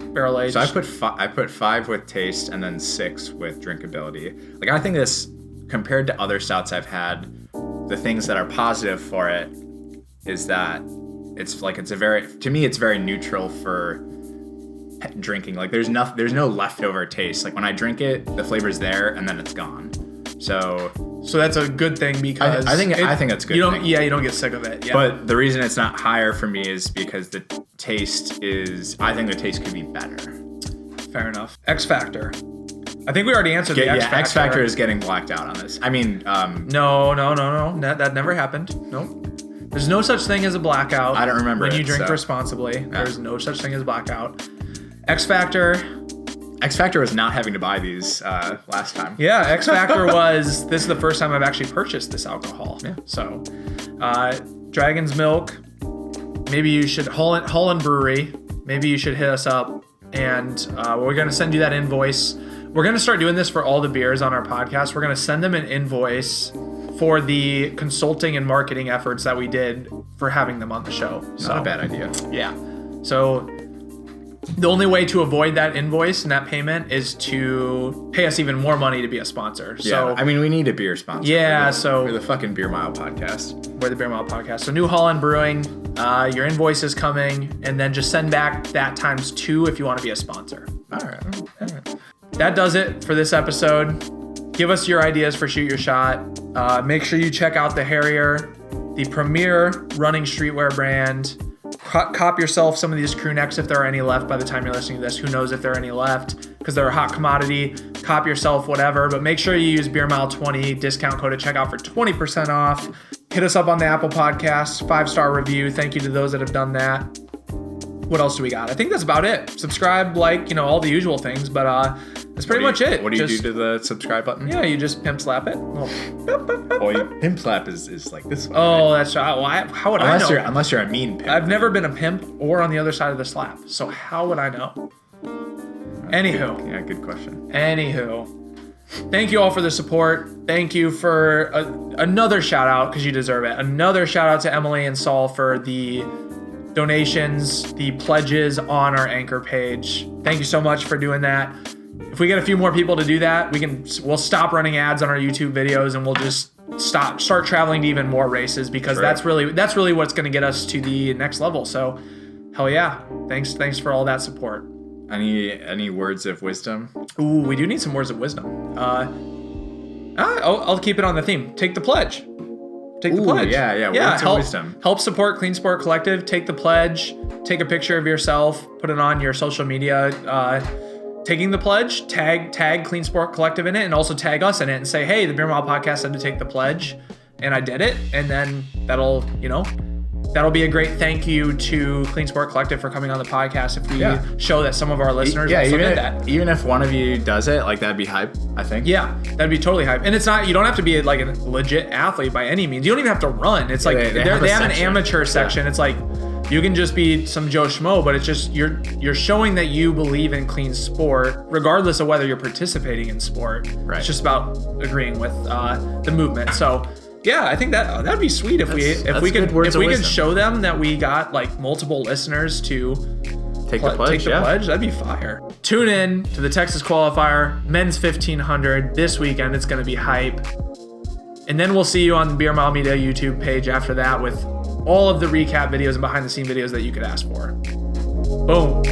barrel aged. So I put 5 with taste and then 6 with drinkability. Like, I think this, compared to other stouts I've had, the things that are positive for it is that it's very neutral for drinking. Like, there's no leftover taste. Like, when I drink it, the flavor's there and then it's gone. So that's a good thing, because I think that's good. You don't get sick of it. Yeah. But the reason it's not higher for me is because the taste could be better. Fair enough. X Factor. I think we already answered the X Factor. X Factor is getting blacked out on this. I mean, no. That never happened. Nope. There's no such thing as a blackout. I don't remember when you drink responsibly. There's no such thing as blackout. X Factor was not having to buy these last time. Yeah, X Factor was, this is the first time I've actually purchased this alcohol. Yeah. So, Dragon's Milk, maybe you should, Holland Brewery, maybe you should hit us up, and we're going to send you that invoice. We're going to start doing this for all the beers on our podcast. We're going to send them an invoice for the consulting and marketing efforts that we did for having them on the show. Not a bad idea. Yeah. So the only way to avoid that invoice and that payment is to pay us even more money to be a sponsor. Yeah, so I mean, we need a beer sponsor. Yeah, we're the fucking Beer Mile podcast. We're the Beer Mile podcast. So New Holland Brewing, your invoice is coming, and then just send back that times 2 if you want to be a sponsor. All right. That does it for this episode. Give us your ideas for Shoot Your Shot. Make sure you check out the Harrier, the premier running streetwear brand. cop yourself some of these crew necks if there are any left by the time you're listening to this. Who knows if there are any left, because they're a hot commodity. Cop yourself whatever, but make sure you use BeerMile20 discount code at checkout for 20% off. Hit us up on the Apple Podcasts, 5-star review. Thank you to those that have done that. What else do we got? I think that's about it. Subscribe, like, all the usual things, but that's pretty much it. What do you do to the subscribe button? Yeah, you just pimp slap it. Pimp slap is like this one. Oh, that's right. Well, how would I know? Unless you're a mean pimp. I've never been a pimp or on the other side of the slap, so how would I know? Anywho. Good question. Anywho. Thank you all for the support. Thank you for another shout out, because you deserve it. Another shout out to Emily and Saul for the donations, the pledges on our Anchor page. Thank you so much for doing that. If we get a few more people to do that, we'll stop running ads on our YouTube videos, and we'll just start traveling to even more races, because that's really what's going to get us to the next level. So hell yeah. Thanks for all that support. Any words of wisdom? Ooh, we do need some words of wisdom. I'll keep it on the theme. Take the pledge. Take the pledge. Yeah. Words of wisdom. Help support Clean Sport Collective. Take the pledge. Take a picture of yourself. Put it on your social media. Taking the pledge. Tag Clean Sport Collective in it, and also tag us in it, and say, hey, the Beer Mile Podcast said to take the pledge, and I did it. And then that'll be a great thank you to Clean Sport Collective for coming on the podcast. If we show that some of our listeners also did that. Even if one of you does it, like, that'd be hype, I think. Yeah, that'd be totally hype. And it's not, you don't have to be like a legit athlete by any means. You don't even have to run. It's like they have an amateur section. It's like you can just be some Joe Schmo, but it's just you're showing that you believe in clean sport, regardless of whether you're participating in sport. Right. It's just about agreeing with the movement. So yeah, I think that'd be sweet if we could show them that we got like multiple listeners to take the pledge. That'd be fire. Tune in to the Texas qualifier, men's 1500 this weekend. It's going to be hype. And then we'll see you on the Beer Mile Media YouTube page after that with all of the recap videos and behind the scene videos that you could ask for. Boom.